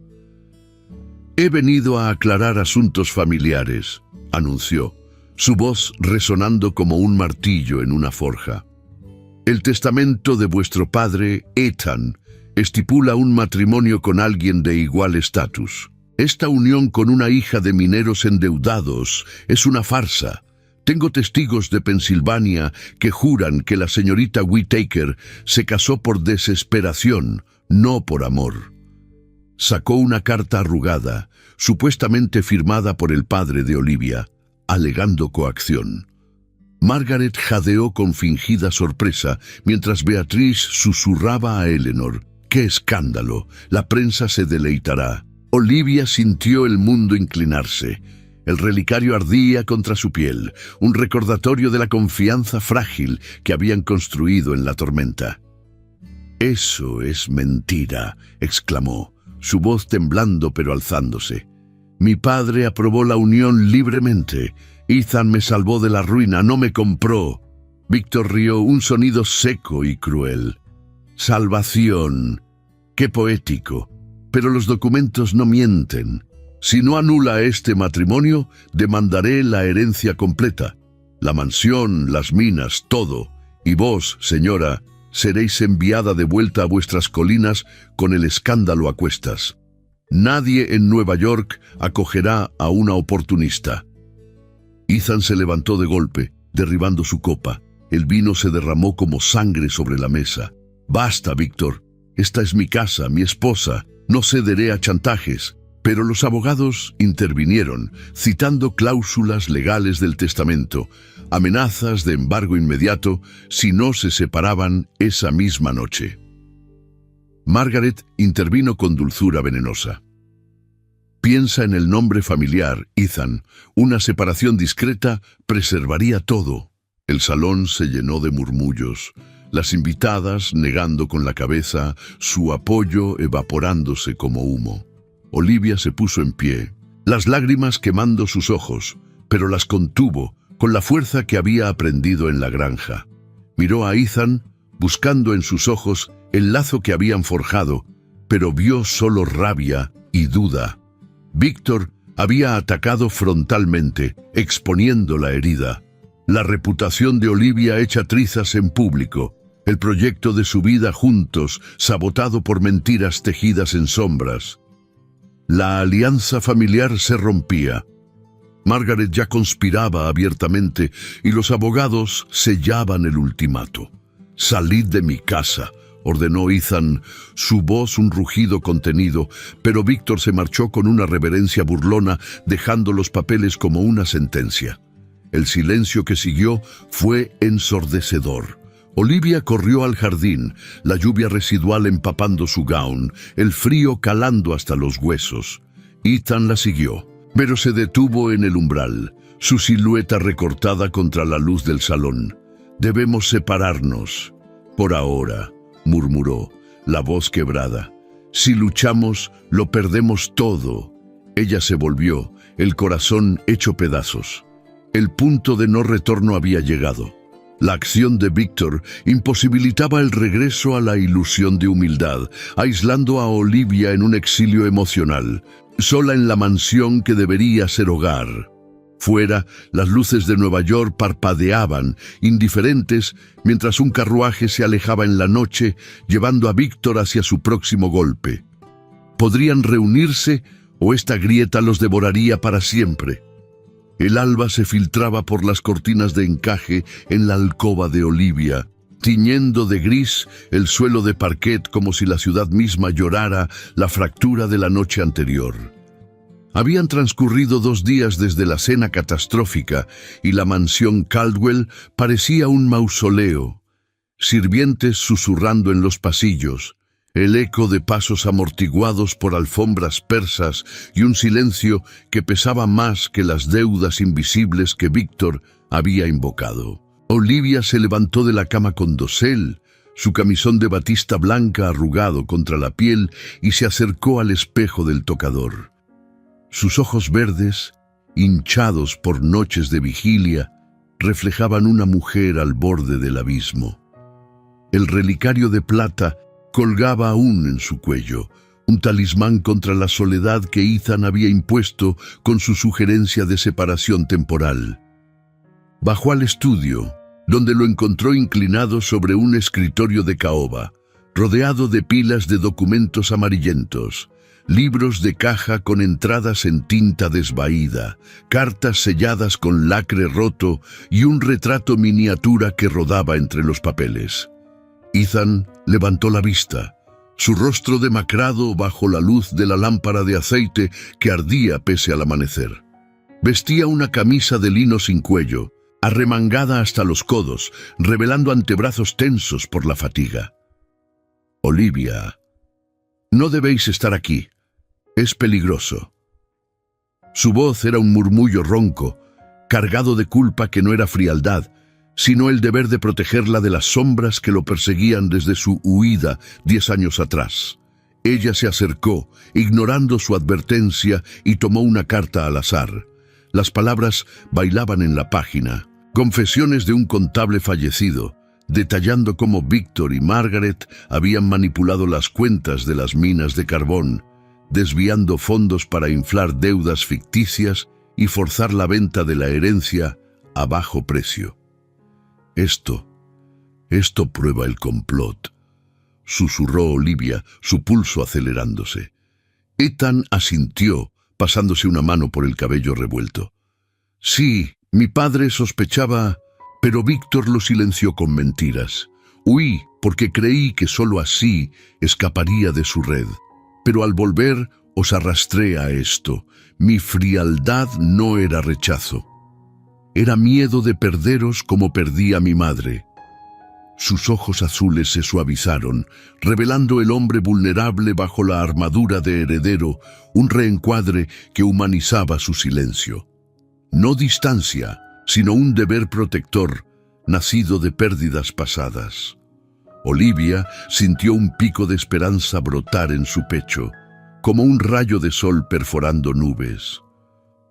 «He venido a aclarar asuntos familiares», anunció, su voz resonando como un martillo en una forja. «El testamento de vuestro padre, Ethan, estipula un matrimonio con alguien de igual estatus. Esta unión con una hija de mineros endeudados es una farsa. Tengo testigos de Pensilvania que juran que la señorita Whittaker se casó por desesperación, no por amor». Sacó una carta arrugada, supuestamente firmada por el padre de Olivia, alegando coacción. Margaret jadeó con fingida sorpresa, mientras Beatriz susurraba a Eleanor: «¡Qué escándalo! La prensa se deleitará». Olivia sintió el mundo inclinarse. El relicario ardía contra su piel, un recordatorio de la confianza frágil que habían construido en la tormenta. «Eso es mentira», exclamó, su voz temblando pero alzándose. «Mi padre aprobó la unión libremente. Ethan me salvó de la ruina, no me compró». Víctor rió, un sonido seco y cruel. «Salvación. Qué poético. Pero los documentos no mienten. Si no anula este matrimonio, demandaré la herencia completa. La mansión, las minas, todo. Y vos, señora, seréis enviada de vuelta a vuestras colinas con el escándalo a cuestas. Nadie en Nueva York acogerá a una oportunista». Ethan se levantó de golpe, derribando su copa. El vino se derramó como sangre sobre la mesa. «Basta, Víctor. Esta es mi casa, mi esposa. No cederé a chantajes». Pero los abogados intervinieron, citando cláusulas legales del testamento, amenazas de embargo inmediato si no se separaban esa misma noche. Margaret intervino con dulzura venenosa. «Piensa en el nombre familiar, Ethan. Una separación discreta preservaría todo». El salón se llenó de murmullos, las invitadas negando con la cabeza, su apoyo evaporándose como humo. Olivia se puso en pie, las lágrimas quemando sus ojos, pero las contuvo con la fuerza que había aprendido en la granja. Miró a Ethan, buscando en sus ojos el lazo que habían forjado, pero vio solo rabia y duda. Víctor había atacado frontalmente, exponiendo la herida. La reputación de Olivia hecha trizas en público, el proyecto de su vida juntos, sabotado por mentiras tejidas en sombras. La alianza familiar se rompía. Margaret ya conspiraba abiertamente y los abogados sellaban el ultimato. «Salid de mi casa», ordenó Ethan, su voz un rugido contenido, pero Víctor se marchó con una reverencia burlona, dejando los papeles como una sentencia. El silencio que siguió fue ensordecedor. Olivia corrió al jardín, la lluvia residual empapando su gown, el frío calando hasta los huesos. Ethan la siguió, pero se detuvo en el umbral, su silueta recortada contra la luz del salón. «Debemos separarnos. Por ahora», murmuró, la voz quebrada. «Si luchamos, lo perdemos todo». Ella se volvió, el corazón hecho pedazos. El punto de no retorno había llegado. La acción de Víctor imposibilitaba el regreso a la ilusión de humildad, aislando a Olivia en un exilio emocional, sola en la mansión que debería ser hogar. Fuera, las luces de Nueva York parpadeaban, indiferentes, mientras un carruaje se alejaba en la noche, llevando a Víctor hacia su próximo golpe. Podrían reunirse o esta grieta los devoraría para siempre. El alba se filtraba por las cortinas de encaje en la alcoba de Olivia, tiñendo de gris el suelo de parquet como si la ciudad misma llorara la fractura de la noche anterior. Habían transcurrido 2 días desde la cena catastrófica y la mansión Caldwell parecía un mausoleo. Sirvientes susurrando en los pasillos, el eco de pasos amortiguados por alfombras persas y un silencio que pesaba más que las deudas invisibles que Víctor había invocado. Olivia se levantó de la cama con dosel, su camisón de batista blanca arrugado contra la piel, y se acercó al espejo del tocador. Sus ojos verdes, hinchados por noches de vigilia, reflejaban una mujer al borde del abismo. El relicario de plata colgaba aún en su cuello, un talismán contra la soledad que Ethan había impuesto con su sugerencia de separación temporal. Bajó al estudio, donde lo encontró inclinado sobre un escritorio de caoba, rodeado de pilas de documentos amarillentos, libros de caja con entradas en tinta desvaída, cartas selladas con lacre roto y un retrato miniatura que rodaba entre los papeles. Ethan levantó la vista, su rostro demacrado bajo la luz de la lámpara de aceite que ardía pese al amanecer. Vestía una camisa de lino sin cuello, arremangada hasta los codos, revelando antebrazos tensos por la fatiga. «Olivia, no debéis estar aquí. Es peligroso». Su voz era un murmullo ronco, cargado de culpa que no era frialdad, sino el deber de protegerla de las sombras que lo perseguían desde su huida 10 años atrás. Ella se acercó, ignorando su advertencia, y tomó una carta al azar. Las palabras bailaban en la página. Confesiones de un contable fallecido, detallando cómo Víctor y Margaret habían manipulado las cuentas de las minas de carbón, desviando fondos para inflar deudas ficticias y forzar la venta de la herencia a bajo precio. Esto prueba el complot, susurró Olivia, su pulso acelerándose. Ethan asintió, pasándose una mano por el cabello revuelto. Sí, mi padre sospechaba, pero Víctor lo silenció con mentiras. Huí porque creí que sólo así escaparía de su red. Pero al volver os arrastré a esto. Mi frialdad no era rechazo. Era miedo de perderos como perdí a mi madre. Sus ojos azules se suavizaron, revelando el hombre vulnerable bajo la armadura de heredero, un reencuadre que humanizaba su silencio. No distancia, sino un deber protector, nacido de pérdidas pasadas. Olivia sintió un pico de esperanza brotar en su pecho, como un rayo de sol perforando nubes.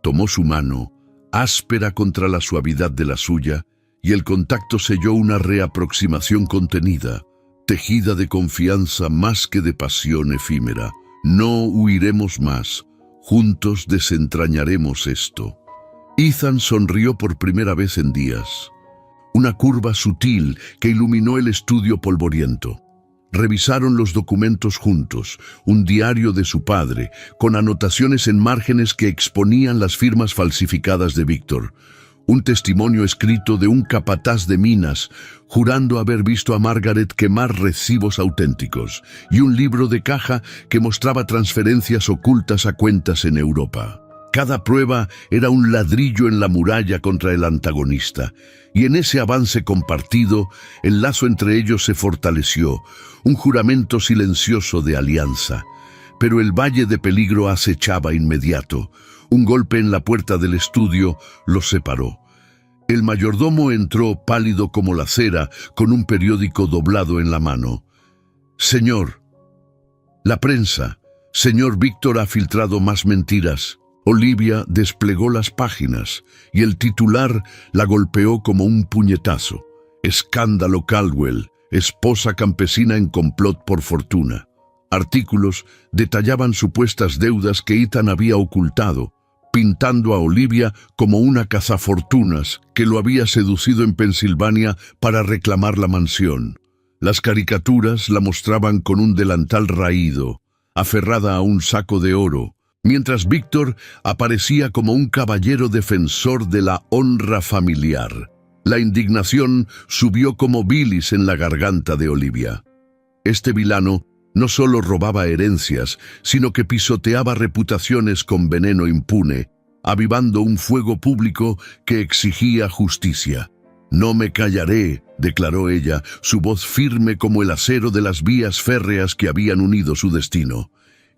Tomó su mano, áspera contra la suavidad de la suya, y el contacto selló una reaproximación contenida, tejida de confianza más que de pasión efímera. No huiremos más, juntos desentrañaremos esto. Ethan sonrió por primera vez en días. Una curva sutil que iluminó el estudio polvoriento. Revisaron los documentos juntos, un diario de su padre, con anotaciones en márgenes que exponían las firmas falsificadas de Víctor, un testimonio escrito de un capataz de minas, jurando haber visto a Margaret quemar recibos auténticos, y un libro de caja que mostraba transferencias ocultas a cuentas en Europa. Cada prueba era un ladrillo en la muralla contra el antagonista, y en ese avance compartido, el lazo entre ellos se fortaleció, un juramento silencioso de alianza. Pero el valle de peligro acechaba inmediato. Un golpe en la puerta del estudio los separó. El mayordomo entró pálido como la cera, con un periódico doblado en la mano. «Señor, la prensa. Señor Víctor ha filtrado más mentiras». Olivia desplegó las páginas y el titular la golpeó como un puñetazo. Escándalo Caldwell, esposa campesina en complot por fortuna. Artículos detallaban supuestas deudas que Ethan había ocultado, pintando a Olivia como una cazafortunas que lo había seducido en Pensilvania para reclamar la mansión. Las caricaturas la mostraban con un delantal raído, aferrada a un saco de oro, mientras Víctor aparecía como un caballero defensor de la honra familiar. La indignación subió como bilis en la garganta de Olivia. Este vilano no solo robaba herencias, sino que pisoteaba reputaciones con veneno impune, avivando un fuego público que exigía justicia. «No me callaré», declaró ella, su voz firme como el acero de las vías férreas que habían unido su destino.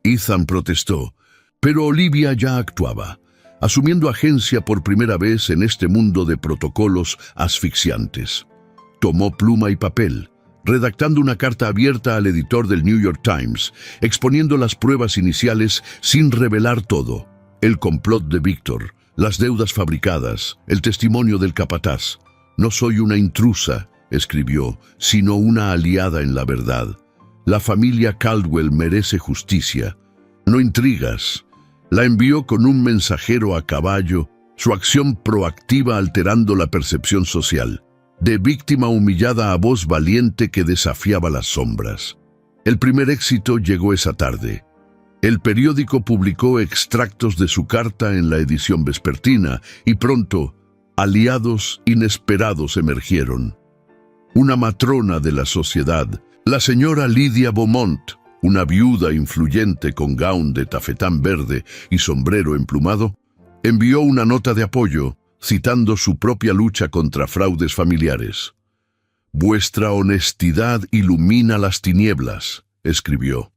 Ethan protestó, pero Olivia ya actuaba, asumiendo agencia por primera vez en este mundo de protocolos asfixiantes. Tomó pluma y papel, redactando una carta abierta al editor del New York Times, exponiendo las pruebas iniciales sin revelar todo. El complot de Víctor, las deudas fabricadas, el testimonio del capataz. «No soy una intrusa», escribió, «sino una aliada en la verdad. La familia Caldwell merece justicia, no intrigas». La envió con un mensajero a caballo, su acción proactiva alterando la percepción social, de víctima humillada a voz valiente que desafiaba las sombras. El primer éxito llegó esa tarde. El periódico publicó extractos de su carta en la edición vespertina y pronto, aliados inesperados emergieron. Una matrona de la sociedad, la señora Lydia Beaumont, una viuda influyente con gaun de tafetán verde y sombrero emplumado, envió una nota de apoyo, citando su propia lucha contra fraudes familiares. «Vuestra honestidad ilumina las tinieblas», escribió.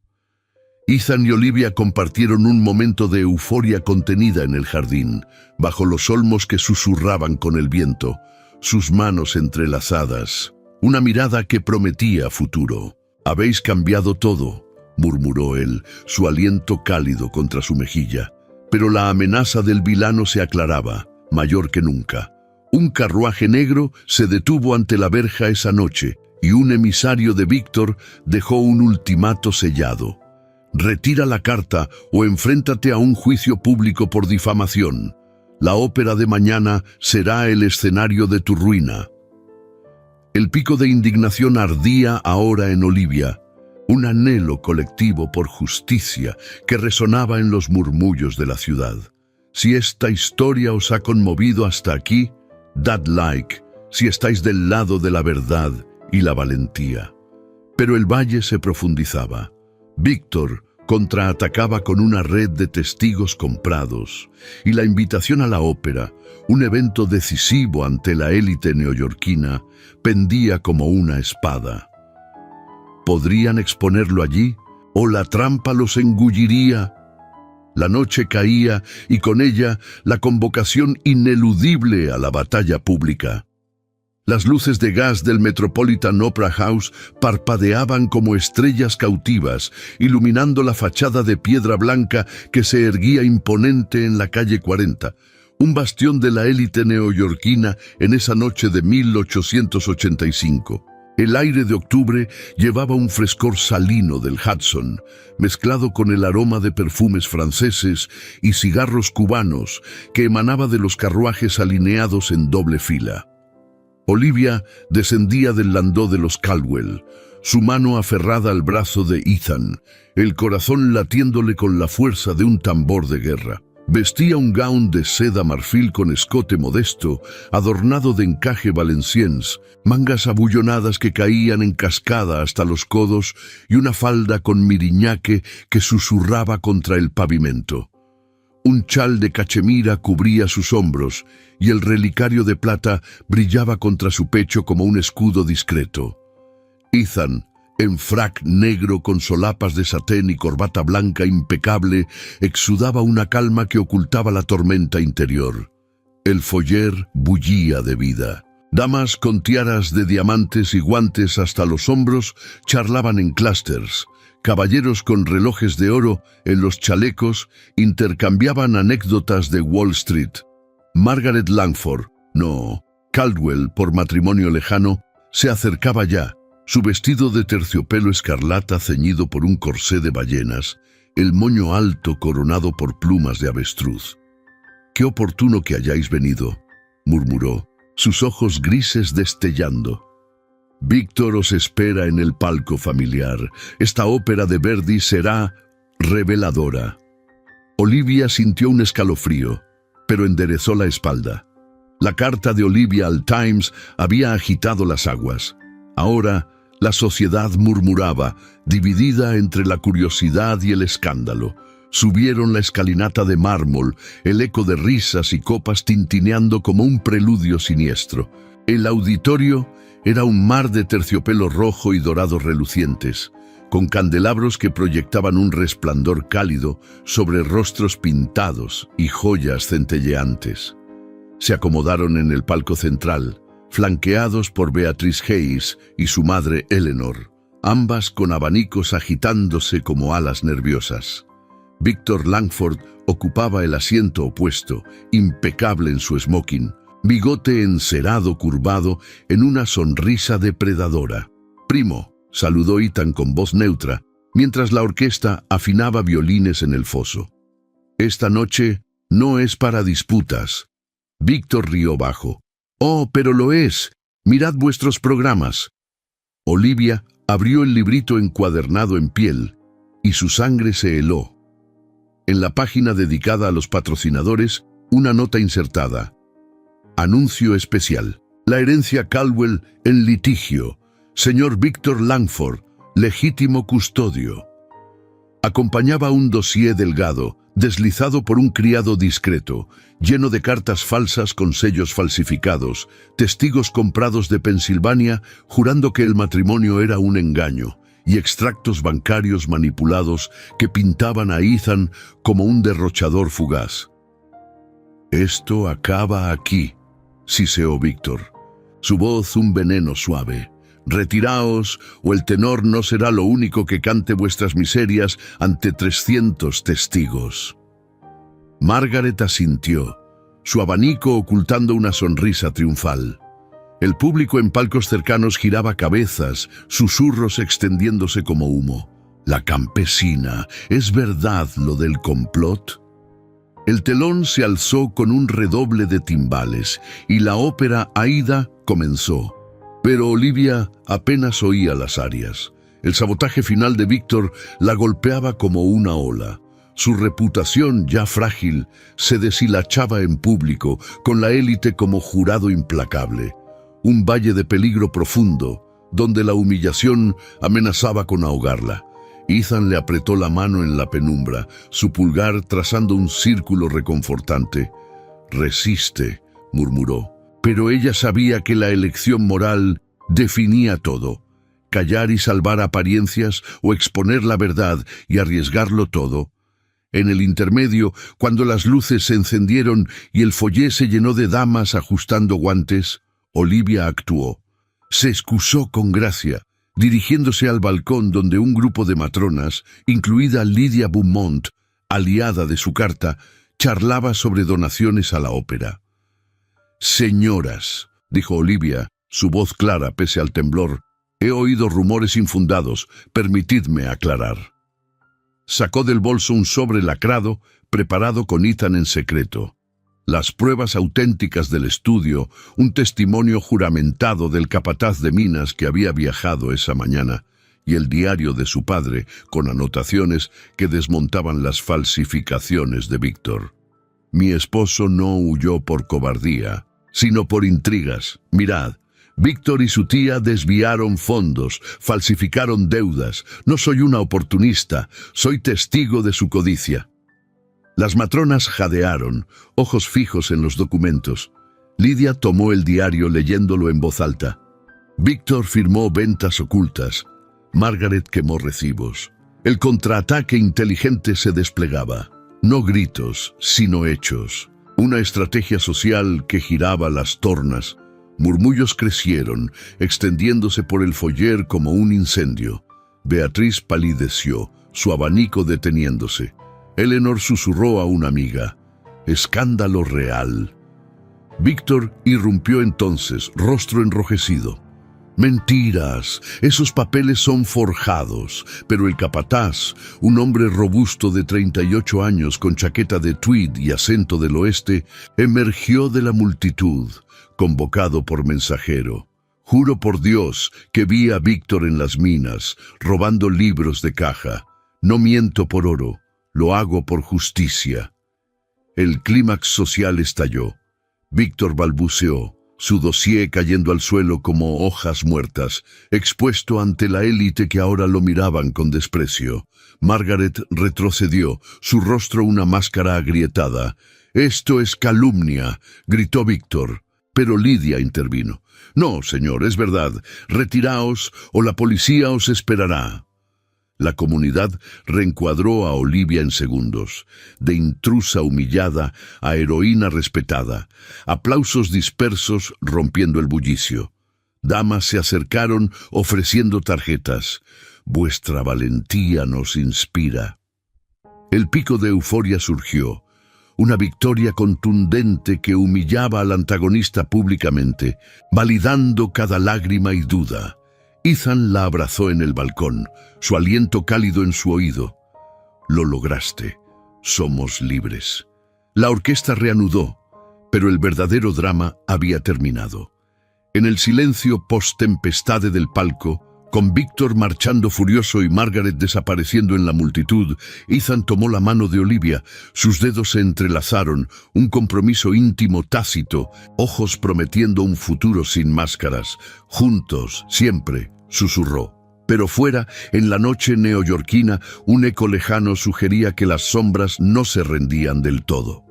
Ethan y Olivia compartieron un momento de euforia contenida en el jardín, bajo los olmos que susurraban con el viento, sus manos entrelazadas, una mirada que prometía futuro. «Habéis cambiado todo», murmuró él, su aliento cálido contra su mejilla. Pero la amenaza del vilano se aclaraba, mayor que nunca. Un carruaje negro se detuvo ante la verja esa noche y un emisario de Víctor dejó un ultimato sellado. «Retira la carta o enfréntate a un juicio público por difamación. La ópera de mañana será el escenario de tu ruina». El pico de indignación ardía ahora en Olivia, un anhelo colectivo por justicia que resonaba en los murmullos de la ciudad. Si esta historia os ha conmovido hasta aquí, dad like, si estáis del lado de la verdad y la valentía. Pero el valle se profundizaba. Víctor contraatacaba con una red de testigos comprados, y la invitación a la ópera, un evento decisivo ante la élite neoyorquina, pendía como una espada. ¿Podrían exponerlo allí? ¿O la trampa los engulliría? La noche caía y con ella la convocación ineludible a la batalla pública. Las luces de gas del Metropolitan Opera House parpadeaban como estrellas cautivas, iluminando la fachada de piedra blanca que se erguía imponente en la calle 40, un bastión de la élite neoyorquina en esa noche de 1885. El aire de octubre llevaba un frescor salino del Hudson, mezclado con el aroma de perfumes franceses y cigarros cubanos que emanaba de los carruajes alineados en doble fila. Olivia descendía del landó de los Caldwell, su mano aferrada al brazo de Ethan, el corazón latiéndole con la fuerza de un tambor de guerra. Vestía un gaun de seda marfil con escote modesto, adornado de encaje valenciennes, mangas abullonadas que caían en cascada hasta los codos y una falda con miriñaque que susurraba contra el pavimento. Un chal de cachemira cubría sus hombros y el relicario de plata brillaba contra su pecho como un escudo discreto. Ethan, en frac negro con solapas de satén y corbata blanca impecable, exudaba una calma que ocultaba la tormenta interior. El foyer bullía de vida. Damas con tiaras de diamantes y guantes hasta los hombros charlaban en clústeres. Caballeros con relojes de oro en los chalecos intercambiaban anécdotas de Wall Street. Margaret Langford, no, Caldwell por matrimonio lejano, se acercaba ya, su vestido de terciopelo escarlata ceñido por un corsé de ballenas, el moño alto coronado por plumas de avestruz. «Qué oportuno que hayáis venido», murmuró, sus ojos grises destellando. «Víctor os espera en el palco familiar. Esta ópera de Verdi será reveladora». Olivia sintió un escalofrío, pero enderezó la espalda. La carta de Olivia al Times había agitado las aguas. Ahora, la sociedad murmuraba, dividida entre la curiosidad y el escándalo. Subieron la escalinata de mármol, el eco de risas y copas tintineando como un preludio siniestro. El auditorio era un mar de terciopelo rojo y dorado relucientes, con candelabros que proyectaban un resplandor cálido sobre rostros pintados y joyas centelleantes. Se acomodaron en el palco central, flanqueados por Beatrice Hayes y su madre Eleanor, ambas con abanicos agitándose como alas nerviosas. Victor Langford ocupaba el asiento opuesto, impecable en su smoking, bigote encerado curvado en una sonrisa depredadora. «Primo», saludó Ethan con voz neutra, mientras la orquesta afinaba violines en el foso. «Esta noche no es para disputas». Victor rió bajo. «Oh, pero lo es. Mirad vuestros programas». Olivia abrió el librito encuadernado en piel y su sangre se heló. En la página dedicada a los patrocinadores, una nota insertada. Anuncio especial. La herencia Caldwell en litigio. Señor Victor Langford, legítimo custodio. Acompañaba un dossier delgado, deslizado por un criado discreto, lleno de cartas falsas con sellos falsificados, testigos comprados de Pensilvania jurando que el matrimonio era un engaño, y extractos bancarios manipulados que pintaban a Ethan como un derrochador fugaz. «Esto acaba aquí», siseó Víctor. Su voz un veneno suave. «Retiraos, o el tenor no será lo único que cante vuestras miserias ante 300 testigos». Margaret asintió, su abanico ocultando una sonrisa triunfal. El público en palcos cercanos giraba cabezas, susurros extendiéndose como humo. «La campesina, ¿es verdad lo del complot?». El telón se alzó con un redoble de timbales y la ópera Aida comenzó. Pero Olivia apenas oía las arias. El sabotaje final de Víctor la golpeaba como una ola. Su reputación, ya frágil, se deshilachaba en público, con la élite como jurado implacable. Un valle de peligro profundo, donde la humillación amenazaba con ahogarla. Ethan le apretó la mano en la penumbra, su pulgar trazando un círculo reconfortante. «Resiste», murmuró. Pero ella sabía que la elección moral definía todo. Callar y salvar apariencias o exponer la verdad y arriesgarlo todo. En el intermedio, cuando las luces se encendieron y el foyer se llenó de damas ajustando guantes, Olivia actuó. Se excusó con gracia, dirigiéndose al balcón donde un grupo de matronas, incluida Lydia Beaumont, aliada de su carta, charlaba sobre donaciones a la ópera. «Señoras», dijo Olivia, su voz clara pese al temblor, «he oído rumores infundados, permitidme aclarar». Sacó del bolso un sobre lacrado, preparado con Ethan en secreto. Las pruebas auténticas del estudio, un testimonio juramentado del capataz de minas que había viajado esa mañana, y el diario de su padre, con anotaciones que desmontaban las falsificaciones de Víctor. «Mi esposo no huyó por cobardía, sino por intrigas. Mirad, Víctor y su tía desviaron fondos, falsificaron deudas. No soy una oportunista, soy testigo de su codicia». Las matronas jadearon, ojos fijos en los documentos. Lydia tomó el diario leyéndolo en voz alta. Víctor firmó ventas ocultas. Margaret quemó recibos. El contraataque inteligente se desplegaba. No gritos, sino hechos. Una estrategia social que giraba las tornas. Murmullos crecieron, extendiéndose por el foyer como un incendio. Beatriz palideció, su abanico deteniéndose. Eleanor susurró a una amiga. «Escándalo real». Víctor irrumpió entonces, rostro enrojecido. «Mentiras, esos papeles son forjados», pero el capataz, un hombre robusto de 38 años con chaqueta de tweed y acento del oeste, emergió de la multitud, convocado por mensajero. «Juro por Dios que vi a Víctor en las minas, robando libros de caja. No miento por oro. Lo hago por justicia. El clímax social estalló. Víctor balbuceó, su dossier cayendo al suelo como hojas muertas, expuesto ante la élite que ahora lo miraban con desprecio. Margaret retrocedió, su rostro una máscara agrietada. «Esto es calumnia», gritó Víctor, pero Lidia intervino. «No, señor, es verdad. Retiraos o la policía os esperará». La comunidad reencuadró a Olivia en segundos, de intrusa humillada a heroína respetada. Aplausos dispersos rompiendo el bullicio. Damas se acercaron ofreciendo tarjetas. «Vuestra valentía nos inspira». El pico de euforia surgió. Una victoria contundente que humillaba al antagonista públicamente, validando cada lágrima y duda. Ethan la abrazó en el balcón, su aliento cálido en su oído. «Lo lograste. Somos libres». La orquesta reanudó, pero el verdadero drama había terminado. En el silencio post-tempestade del palco, con Víctor marchando furioso y Margaret desapareciendo en la multitud, Ethan tomó la mano de Olivia. Sus dedos se entrelazaron, un compromiso íntimo tácito, ojos prometiendo un futuro sin máscaras. «Juntos, siempre», susurró. Pero fuera, en la noche neoyorquina, un eco lejano sugería que las sombras no se rendían del todo.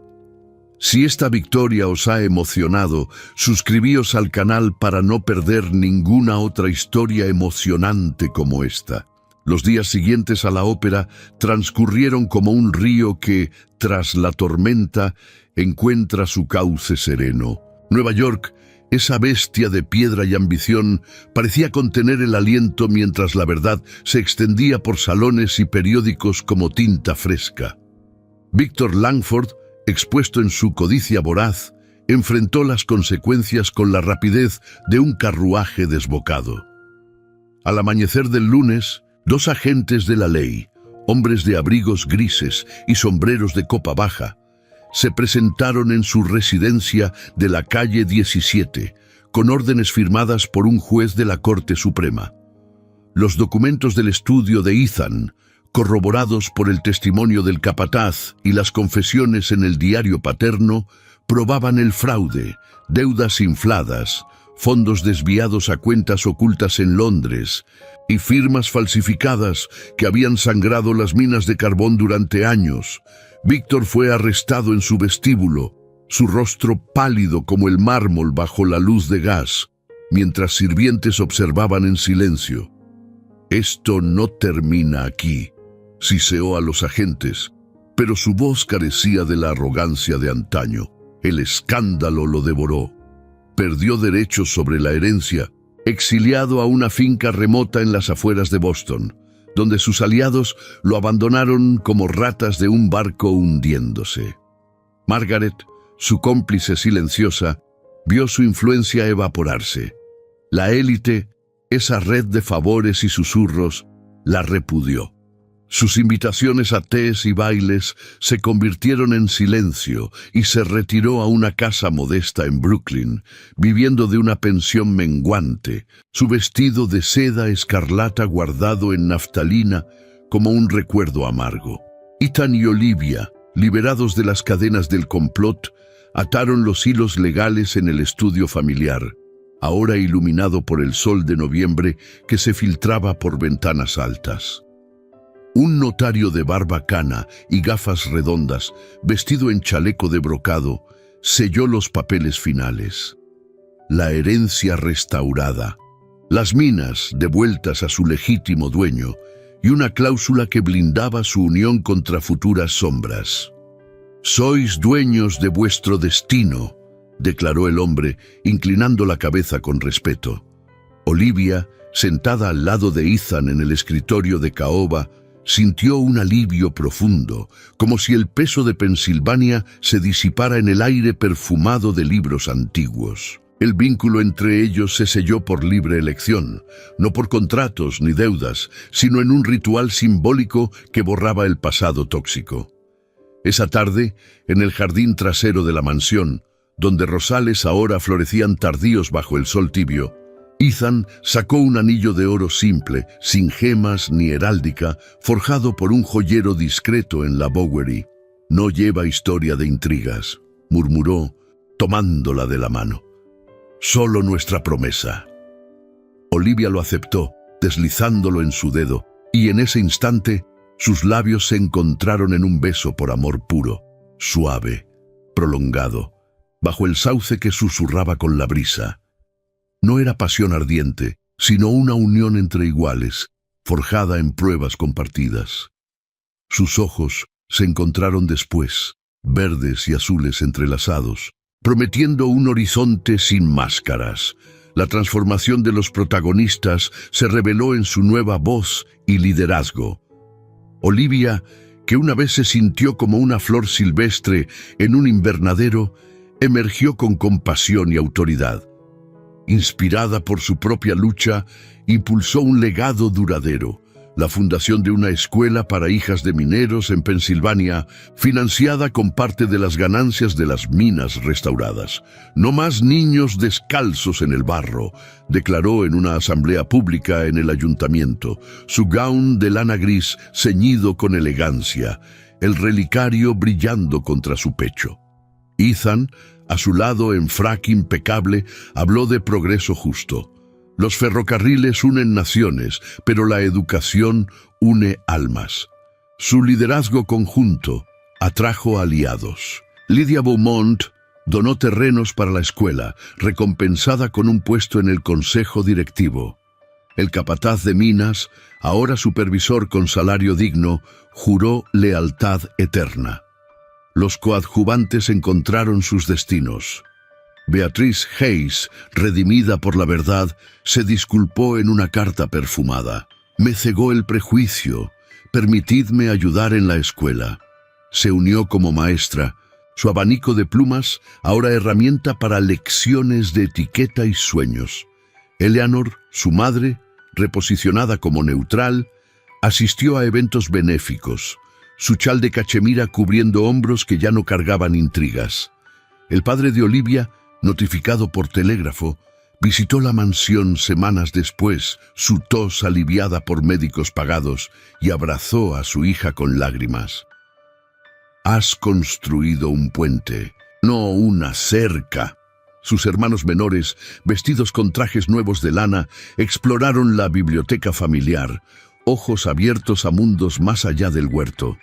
Si esta victoria os ha emocionado, suscribíos al canal para no perder ninguna otra historia emocionante como esta. Los días siguientes a la ópera transcurrieron como un río que, tras la tormenta, encuentra su cauce sereno. Nueva York, esa bestia de piedra y ambición, parecía contener el aliento mientras la verdad se extendía por salones y periódicos como tinta fresca. Víctor Langford, expuesto en su codicia voraz, enfrentó las consecuencias con la rapidez de un carruaje desbocado. Al amanecer del lunes, 2 agentes de la ley, hombres de abrigos grises y sombreros de copa baja, se presentaron en su residencia de la calle 17, con órdenes firmadas por un juez de la Corte Suprema. Los documentos del estudio de Ethan, corroborados por el testimonio del capataz y las confesiones en el diario paterno, probaban el fraude, deudas infladas, fondos desviados a cuentas ocultas en Londres y firmas falsificadas que habían sangrado las minas de carbón durante años. Víctor fue arrestado en su vestíbulo, su rostro pálido como el mármol bajo la luz de gas, mientras sirvientes observaban en silencio. «Esto no termina aquí», siseó a los agentes, pero su voz carecía de la arrogancia de antaño. El escándalo lo devoró. Perdió derechos sobre la herencia, exiliado a una finca remota en las afueras de Boston, donde sus aliados lo abandonaron como ratas de un barco hundiéndose. Margaret, su cómplice silenciosa, vio su influencia evaporarse. La élite, esa red de favores y susurros, la repudió. Sus invitaciones a tés y bailes se convirtieron en silencio y se retiró a una casa modesta en Brooklyn, viviendo de una pensión menguante, su vestido de seda escarlata guardado en naftalina como un recuerdo amargo. Ethan y Olivia, liberados de las cadenas del complot, ataron los hilos legales en el estudio familiar, ahora iluminado por el sol de noviembre que se filtraba por ventanas altas. Un notario de barba cana y gafas redondas, vestido en chaleco de brocado, selló los papeles finales. La herencia restaurada, las minas devueltas a su legítimo dueño y una cláusula que blindaba su unión contra futuras sombras. «Sois dueños de vuestro destino», declaró el hombre, inclinando la cabeza con respeto. Olivia, sentada al lado de Ethan en el escritorio de caoba, sintió un alivio profundo, como si el peso de Pensilvania se disipara en el aire perfumado de libros antiguos. El vínculo entre ellos se selló por libre elección, no por contratos ni deudas, sino en un ritual simbólico que borraba el pasado tóxico. Esa tarde, en el jardín trasero de la mansión, donde rosales ahora florecían tardíos bajo el sol tibio, Ethan sacó un anillo de oro simple, sin gemas ni heráldica, forjado por un joyero discreto en la Bowery. «No lleva historia de intrigas», murmuró, tomándola de la mano. «Solo nuestra promesa». Olivia lo aceptó, deslizándolo en su dedo, y en ese instante sus labios se encontraron en un beso por amor puro, suave, prolongado, bajo el sauce que susurraba con la brisa. No era pasión ardiente, sino una unión entre iguales, forjada en pruebas compartidas. Sus ojos se encontraron después, verdes y azules entrelazados, prometiendo un horizonte sin máscaras. La transformación de los protagonistas se reveló en su nueva voz y liderazgo. Olivia, que una vez se sintió como una flor silvestre en un invernadero, emergió con compasión y autoridad. Inspirada por su propia lucha, impulsó un legado duradero, la fundación de una escuela para hijas de mineros en Pensilvania, financiada con parte de las ganancias de las minas restauradas. «No más niños descalzos en el barro», declaró en una asamblea pública en el ayuntamiento, su gown de lana gris ceñido con elegancia, el relicario brillando contra su pecho. Ethan, a su lado en frac impecable, habló de progreso justo. Los ferrocarriles unen naciones, pero la educación une almas. Su liderazgo conjunto atrajo aliados. Lydia Beaumont donó terrenos para la escuela, recompensada con un puesto en el consejo directivo. El capataz de minas, ahora supervisor con salario digno, juró lealtad eterna. Los coadjuvantes encontraron sus destinos. Beatrice Hayes, redimida por la verdad, se disculpó en una carta perfumada. «Me cegó el prejuicio. Permitidme ayudar en la escuela». Se unió como maestra, su abanico de plumas, ahora herramienta para lecciones de etiqueta y sueños. Eleanor, su madre, reposicionada como neutral, asistió a eventos benéficos, su chal de cachemira cubriendo hombros que ya no cargaban intrigas. El padre de Olivia, notificado por telégrafo, visitó la mansión semanas después, su tos aliviada por médicos pagados, y abrazó a su hija con lágrimas. «Has construido un puente, no una cerca». Sus hermanos menores, vestidos con trajes nuevos de lana, exploraron la biblioteca familiar, ojos abiertos a mundos más allá del huerto.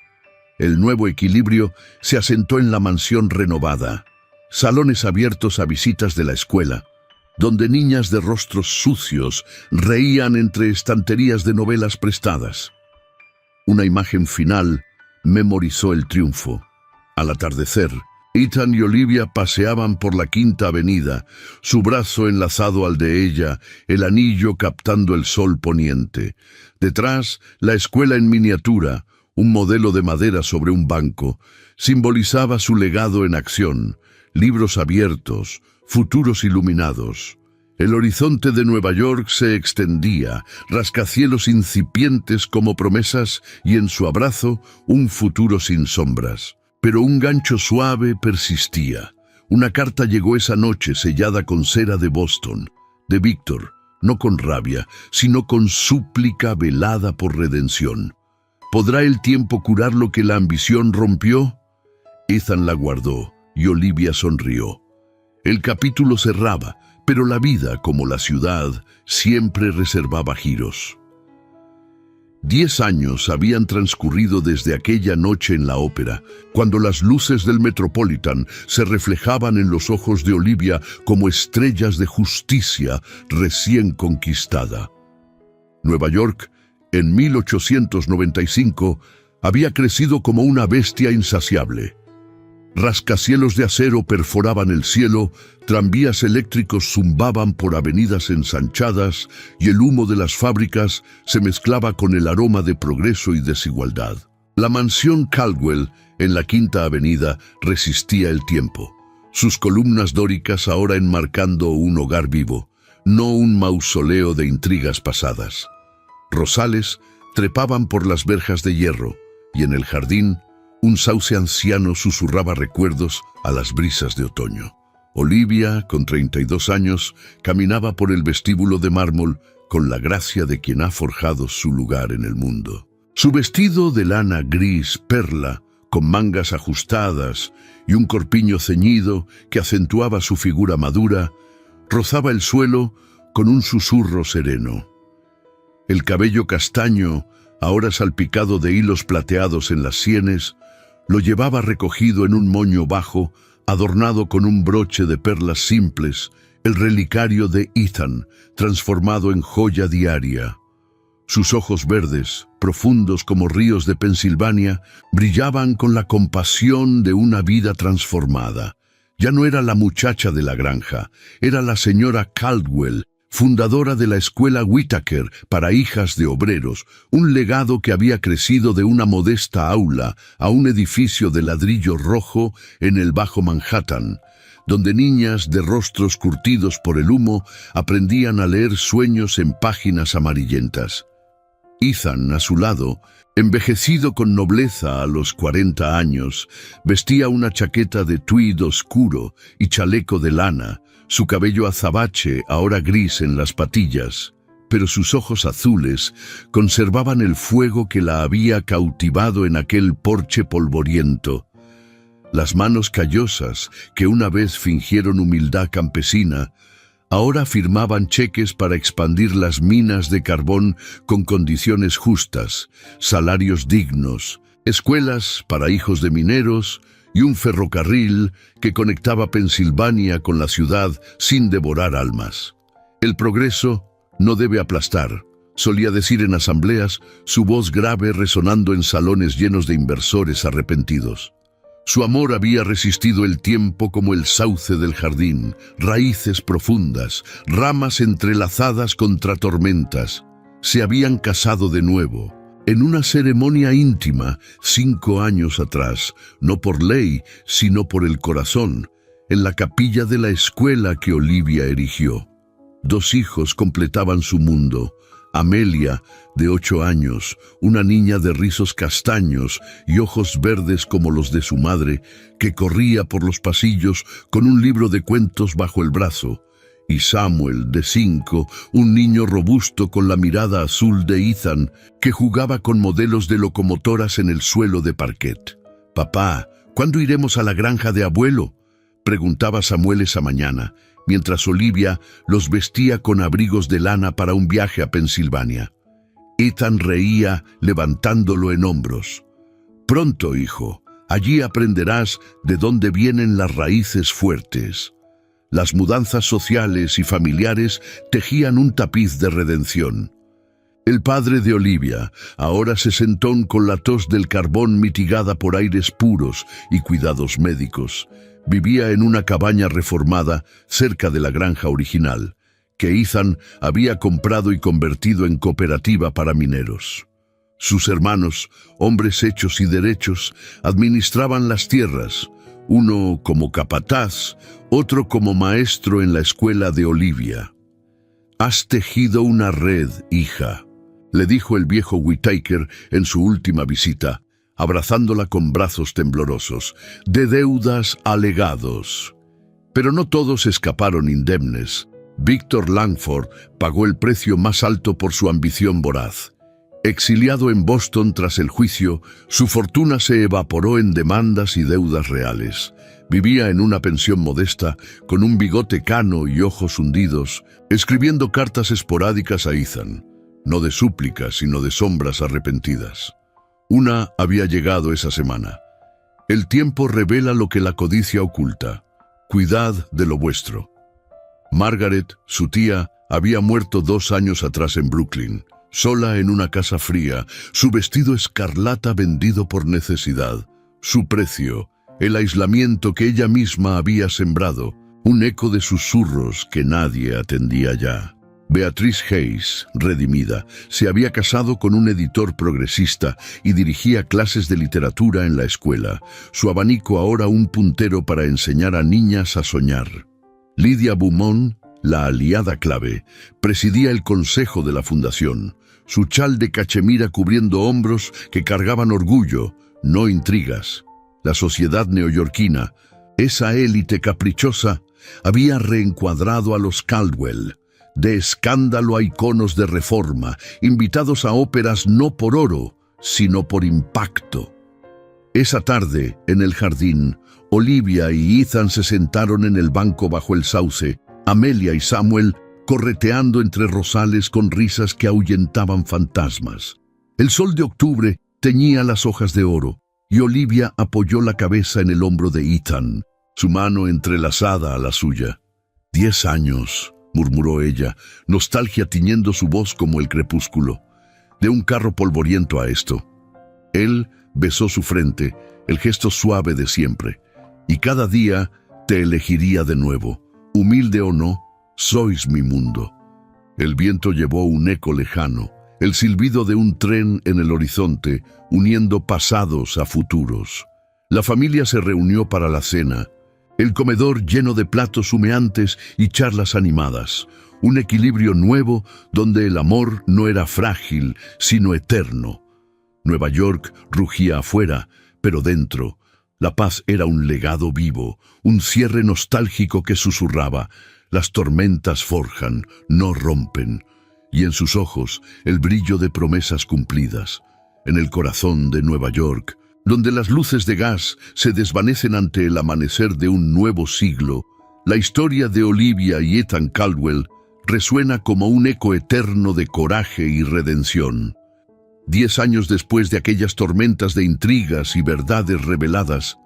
El nuevo equilibrio se asentó en la mansión renovada. Salones abiertos a visitas de la escuela, donde niñas de rostros sucios reían entre estanterías de novelas prestadas. Una imagen final memorizó el triunfo. Al atardecer, Ethan y Olivia paseaban por la Quinta Avenida, su brazo enlazado al de ella, el anillo captando el sol poniente. Detrás, la escuela en miniatura, un modelo de madera sobre un banco, simbolizaba su legado en acción. Libros abiertos, futuros iluminados. El horizonte de Nueva York se extendía, rascacielos incipientes como promesas y en su abrazo un futuro sin sombras. Pero un gancho suave persistía. Una carta llegó esa noche sellada con cera de Boston, de Víctor, no con rabia, sino con súplica velada por redención. ¿Podrá el tiempo curar lo que la ambición rompió? Ethan la guardó y Olivia sonrió. El capítulo cerraba, pero la vida, como la ciudad, siempre reservaba giros. 10 años habían transcurrido desde aquella noche en la ópera, cuando las luces del Metropolitan se reflejaban en los ojos de Olivia como estrellas de justicia recién conquistada. Nueva York, en 1895, había crecido como una bestia insaciable. Rascacielos de acero perforaban el cielo, tranvías eléctricos zumbaban por avenidas ensanchadas y el humo de las fábricas se mezclaba con el aroma de progreso y desigualdad. La mansión Caldwell, en la Quinta Avenida, resistía el tiempo. Sus columnas dóricas ahora enmarcando un hogar vivo, no un mausoleo de intrigas pasadas. Rosales trepaban por las verjas de hierro y en el jardín un sauce anciano susurraba recuerdos a las brisas de otoño. Olivia, con 32 años, caminaba por el vestíbulo de mármol con la gracia de quien ha forjado su lugar en el mundo. Su vestido de lana gris perla, con mangas ajustadas y un corpiño ceñido que acentuaba su figura madura, rozaba el suelo con un susurro sereno. El cabello castaño, ahora salpicado de hilos plateados en las sienes, lo llevaba recogido en un moño bajo, adornado con un broche de perlas simples, el relicario de Ethan, transformado en joya diaria. Sus ojos verdes, profundos como ríos de Pensilvania, brillaban con la compasión de una vida transformada. Ya no era la muchacha de la granja, era la señora Caldwell, fundadora de la escuela Whitaker para hijas de obreros, un legado que había crecido de una modesta aula a un edificio de ladrillo rojo en el Bajo Manhattan, donde niñas de rostros curtidos por el humo aprendían a leer sueños en páginas amarillentas. Ethan, a su lado, envejecido con nobleza a los 40 años, vestía una chaqueta de tweed oscuro y chaleco de lana, su cabello azabache, ahora gris en las patillas, pero sus ojos azules conservaban el fuego que la había cautivado en aquel porche polvoriento. Las manos callosas, que una vez fingieron humildad campesina, ahora firmaban cheques para expandir las minas de carbón con condiciones justas, salarios dignos, escuelas para hijos de mineros y un ferrocarril que conectaba Pensilvania con la ciudad sin devorar almas. El progreso no debe aplastar, solía decir en asambleas, su voz grave resonando en salones llenos de inversores arrepentidos. Su amor había resistido el tiempo como el sauce del jardín, raíces profundas, ramas entrelazadas contra tormentas. Se habían casado de nuevo, en una ceremonia íntima, 5 años atrás, no por ley, sino por el corazón, en la capilla de la escuela que Olivia erigió. 2 hijos completaban su mundo. Amelia, de 8 años, una niña de rizos castaños y ojos verdes como los de su madre, que corría por los pasillos con un libro de cuentos bajo el brazo, y Samuel, de 5, un niño robusto con la mirada azul de Ethan, que jugaba con modelos de locomotoras en el suelo de parquet. «Papá, ¿cuándo iremos a la granja de abuelo?», preguntaba Samuel esa mañana, mientras Olivia los vestía con abrigos de lana para un viaje a Pensilvania. Ethan reía levantándolo en hombros. «Pronto, hijo, allí aprenderás de dónde vienen las raíces fuertes». Las mudanzas sociales y familiares tejían un tapiz de redención. El padre de Olivia, ahora sesentón con la tos del carbón mitigada por aires puros y cuidados médicos, vivía en una cabaña reformada cerca de la granja original, que Ethan había comprado y convertido en cooperativa para mineros. Sus hermanos, hombres hechos y derechos, administraban las tierras, uno como capataz, otro como maestro en la escuela de Olivia. «Has tejido una red, hija», le dijo el viejo Whitaker en su última visita, abrazándola con brazos temblorosos, «de deudas a legados». Pero no todos escaparon indemnes. Victor Langford pagó el precio más alto por su ambición voraz. Exiliado en Boston tras el juicio, su fortuna se evaporó en demandas y deudas reales. Vivía en una pensión modesta, con un bigote cano y ojos hundidos, escribiendo cartas esporádicas a Ethan, no de súplicas, sino de sombras arrepentidas. Una había llegado esa semana. «El tiempo revela lo que la codicia oculta. Cuidad de lo vuestro». Margaret, su tía, había muerto 2 años atrás en Brooklyn, sola en una casa fría, su vestido escarlata vendido por necesidad, su precio, el aislamiento que ella misma había sembrado, un eco de susurros que nadie atendía ya. Beatrice Hayes, redimida, se había casado con un editor progresista y dirigía clases de literatura en la escuela, su abanico ahora un puntero para enseñar a niñas a soñar. Lydia Beaumont, la aliada clave, presidía el consejo de la fundación, su chal de cachemira cubriendo hombros que cargaban orgullo, no intrigas. La sociedad neoyorquina, esa élite caprichosa, Había reencuadrado a los Caldwell, de escándalo a iconos de reforma, invitados a óperas no por oro, sino por impacto. Esa tarde, en el jardín, Olivia y Ethan se sentaron en el banco bajo el sauce, Amelia y Samuel correteando entre rosales con risas que ahuyentaban fantasmas. El sol de octubre teñía las hojas de oro, y Olivia apoyó la cabeza en el hombro de Ethan, su mano entrelazada a la suya. 10 años, murmuró ella, nostalgia tiñendo su voz como el crepúsculo. De un carro polvoriento a esto. Él besó su frente, el gesto suave de siempre. Y cada día te elegiría de nuevo. Humilde o no, sois mi mundo. El viento llevó un eco lejano, el silbido de un tren en el horizonte, uniendo pasados a futuros. La familia se reunió para la cena, el comedor lleno de platos humeantes y charlas animadas, un equilibrio nuevo donde el amor no era frágil, sino eterno. Nueva York rugía afuera, pero dentro, la paz era un legado vivo, un cierre nostálgico que susurraba: las tormentas forjan, no rompen. Y en sus ojos, el brillo de promesas cumplidas. En el corazón de Nueva York, donde las luces de gas se desvanecen ante el amanecer de un nuevo siglo, la historia de Olivia y Ethan Caldwell resuena como un eco eterno de coraje y redención. 10 años después de aquellas tormentas de intrigas y verdades reveladas,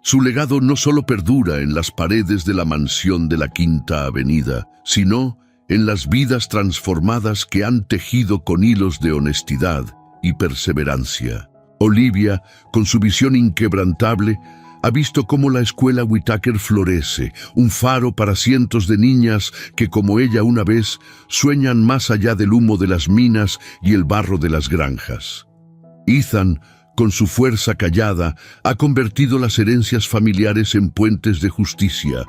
su legado no solo perdura en las paredes de la mansión de la Quinta Avenida, sino en las vidas transformadas que han tejido con hilos de honestidad y perseverancia. Olivia, con su visión inquebrantable, ha visto cómo la escuela Whitaker florece, un faro para cientos de niñas que, como ella una vez, sueñan más allá del humo de las minas y el barro de las granjas. Ethan, con su fuerza callada, ha convertido las herencias familiares en puentes de justicia,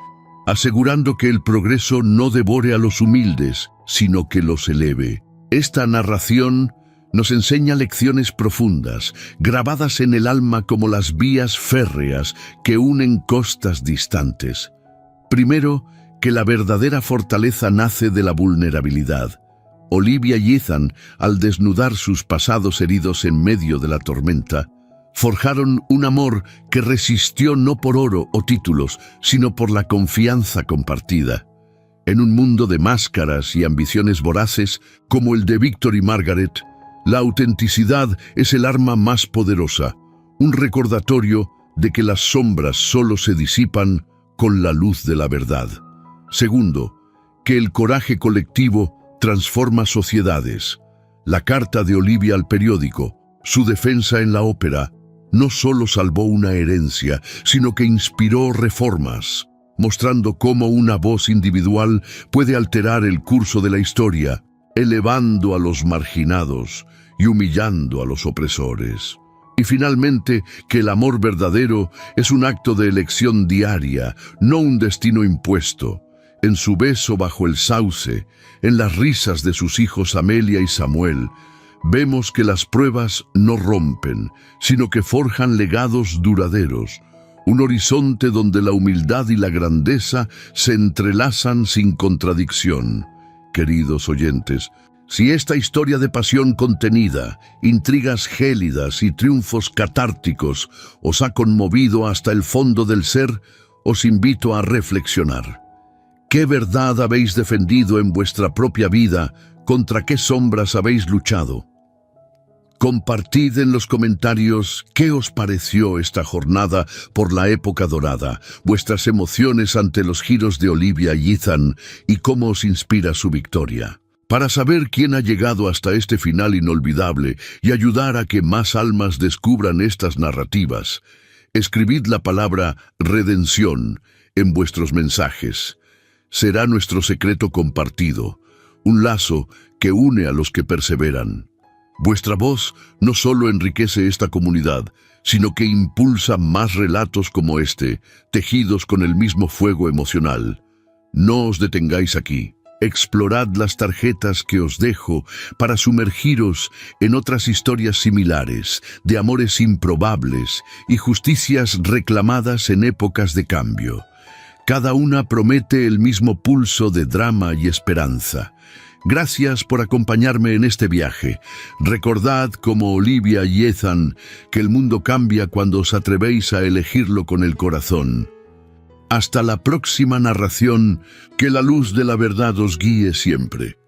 asegurando que el progreso no devore a los humildes, sino que los eleve. Esta narración nos enseña lecciones profundas, grabadas en el alma como las vías férreas que unen costas distantes. Primero, que la verdadera fortaleza nace de la vulnerabilidad. Olivia y Ethan, al desnudar sus pasados heridos en medio de la tormenta, forjaron un amor que resistió no por oro o títulos, sino por la confianza compartida. En un mundo de máscaras y ambiciones voraces, como el de Victor y Margaret, la autenticidad es el arma más poderosa, un recordatorio de que las sombras solo se disipan con la luz de la verdad. Segundo, que el coraje colectivo transforma sociedades. La carta de Olivia al periódico, su defensa en la ópera, no solo salvó una herencia, sino que inspiró reformas, mostrando cómo una voz individual puede alterar el curso de la historia, elevando a los marginados y humillando a los opresores. Y finalmente, que el amor verdadero es un acto de elección diaria, no un destino impuesto. En su beso bajo el sauce, en las risas de sus hijos Amelia y Samuel, vemos que las pruebas no rompen, sino que forjan legados duraderos, un horizonte donde la humildad y la grandeza se entrelazan sin contradicción. Queridos oyentes, si esta historia de pasión contenida, intrigas gélidas y triunfos catárticos os ha conmovido hasta el fondo del ser, os invito a reflexionar. ¿Qué verdad habéis defendido en vuestra propia vida? ¿Contra qué sombras habéis luchado? Compartid en los comentarios qué os pareció esta jornada por la época dorada, vuestras emociones ante los giros de Olivia y Ethan y cómo os inspira su victoria. Para saber quién ha llegado hasta este final inolvidable y ayudar a que más almas descubran estas narrativas, escribid la palabra redención en vuestros mensajes. Será nuestro secreto compartido, un lazo que une a los que perseveran. Vuestra voz no solo enriquece esta comunidad, sino que impulsa más relatos como este, tejidos con el mismo fuego emocional. No os detengáis aquí. Explorad las tarjetas que os dejo para sumergiros en otras historias similares, de amores improbables y justicias reclamadas en épocas de cambio. Cada una promete el mismo pulso de drama y esperanza. Gracias por acompañarme en este viaje. Recordad, como Olivia y Ethan, que el mundo cambia cuando os atrevéis a elegirlo con el corazón. Hasta la próxima narración, que la luz de la verdad os guíe siempre.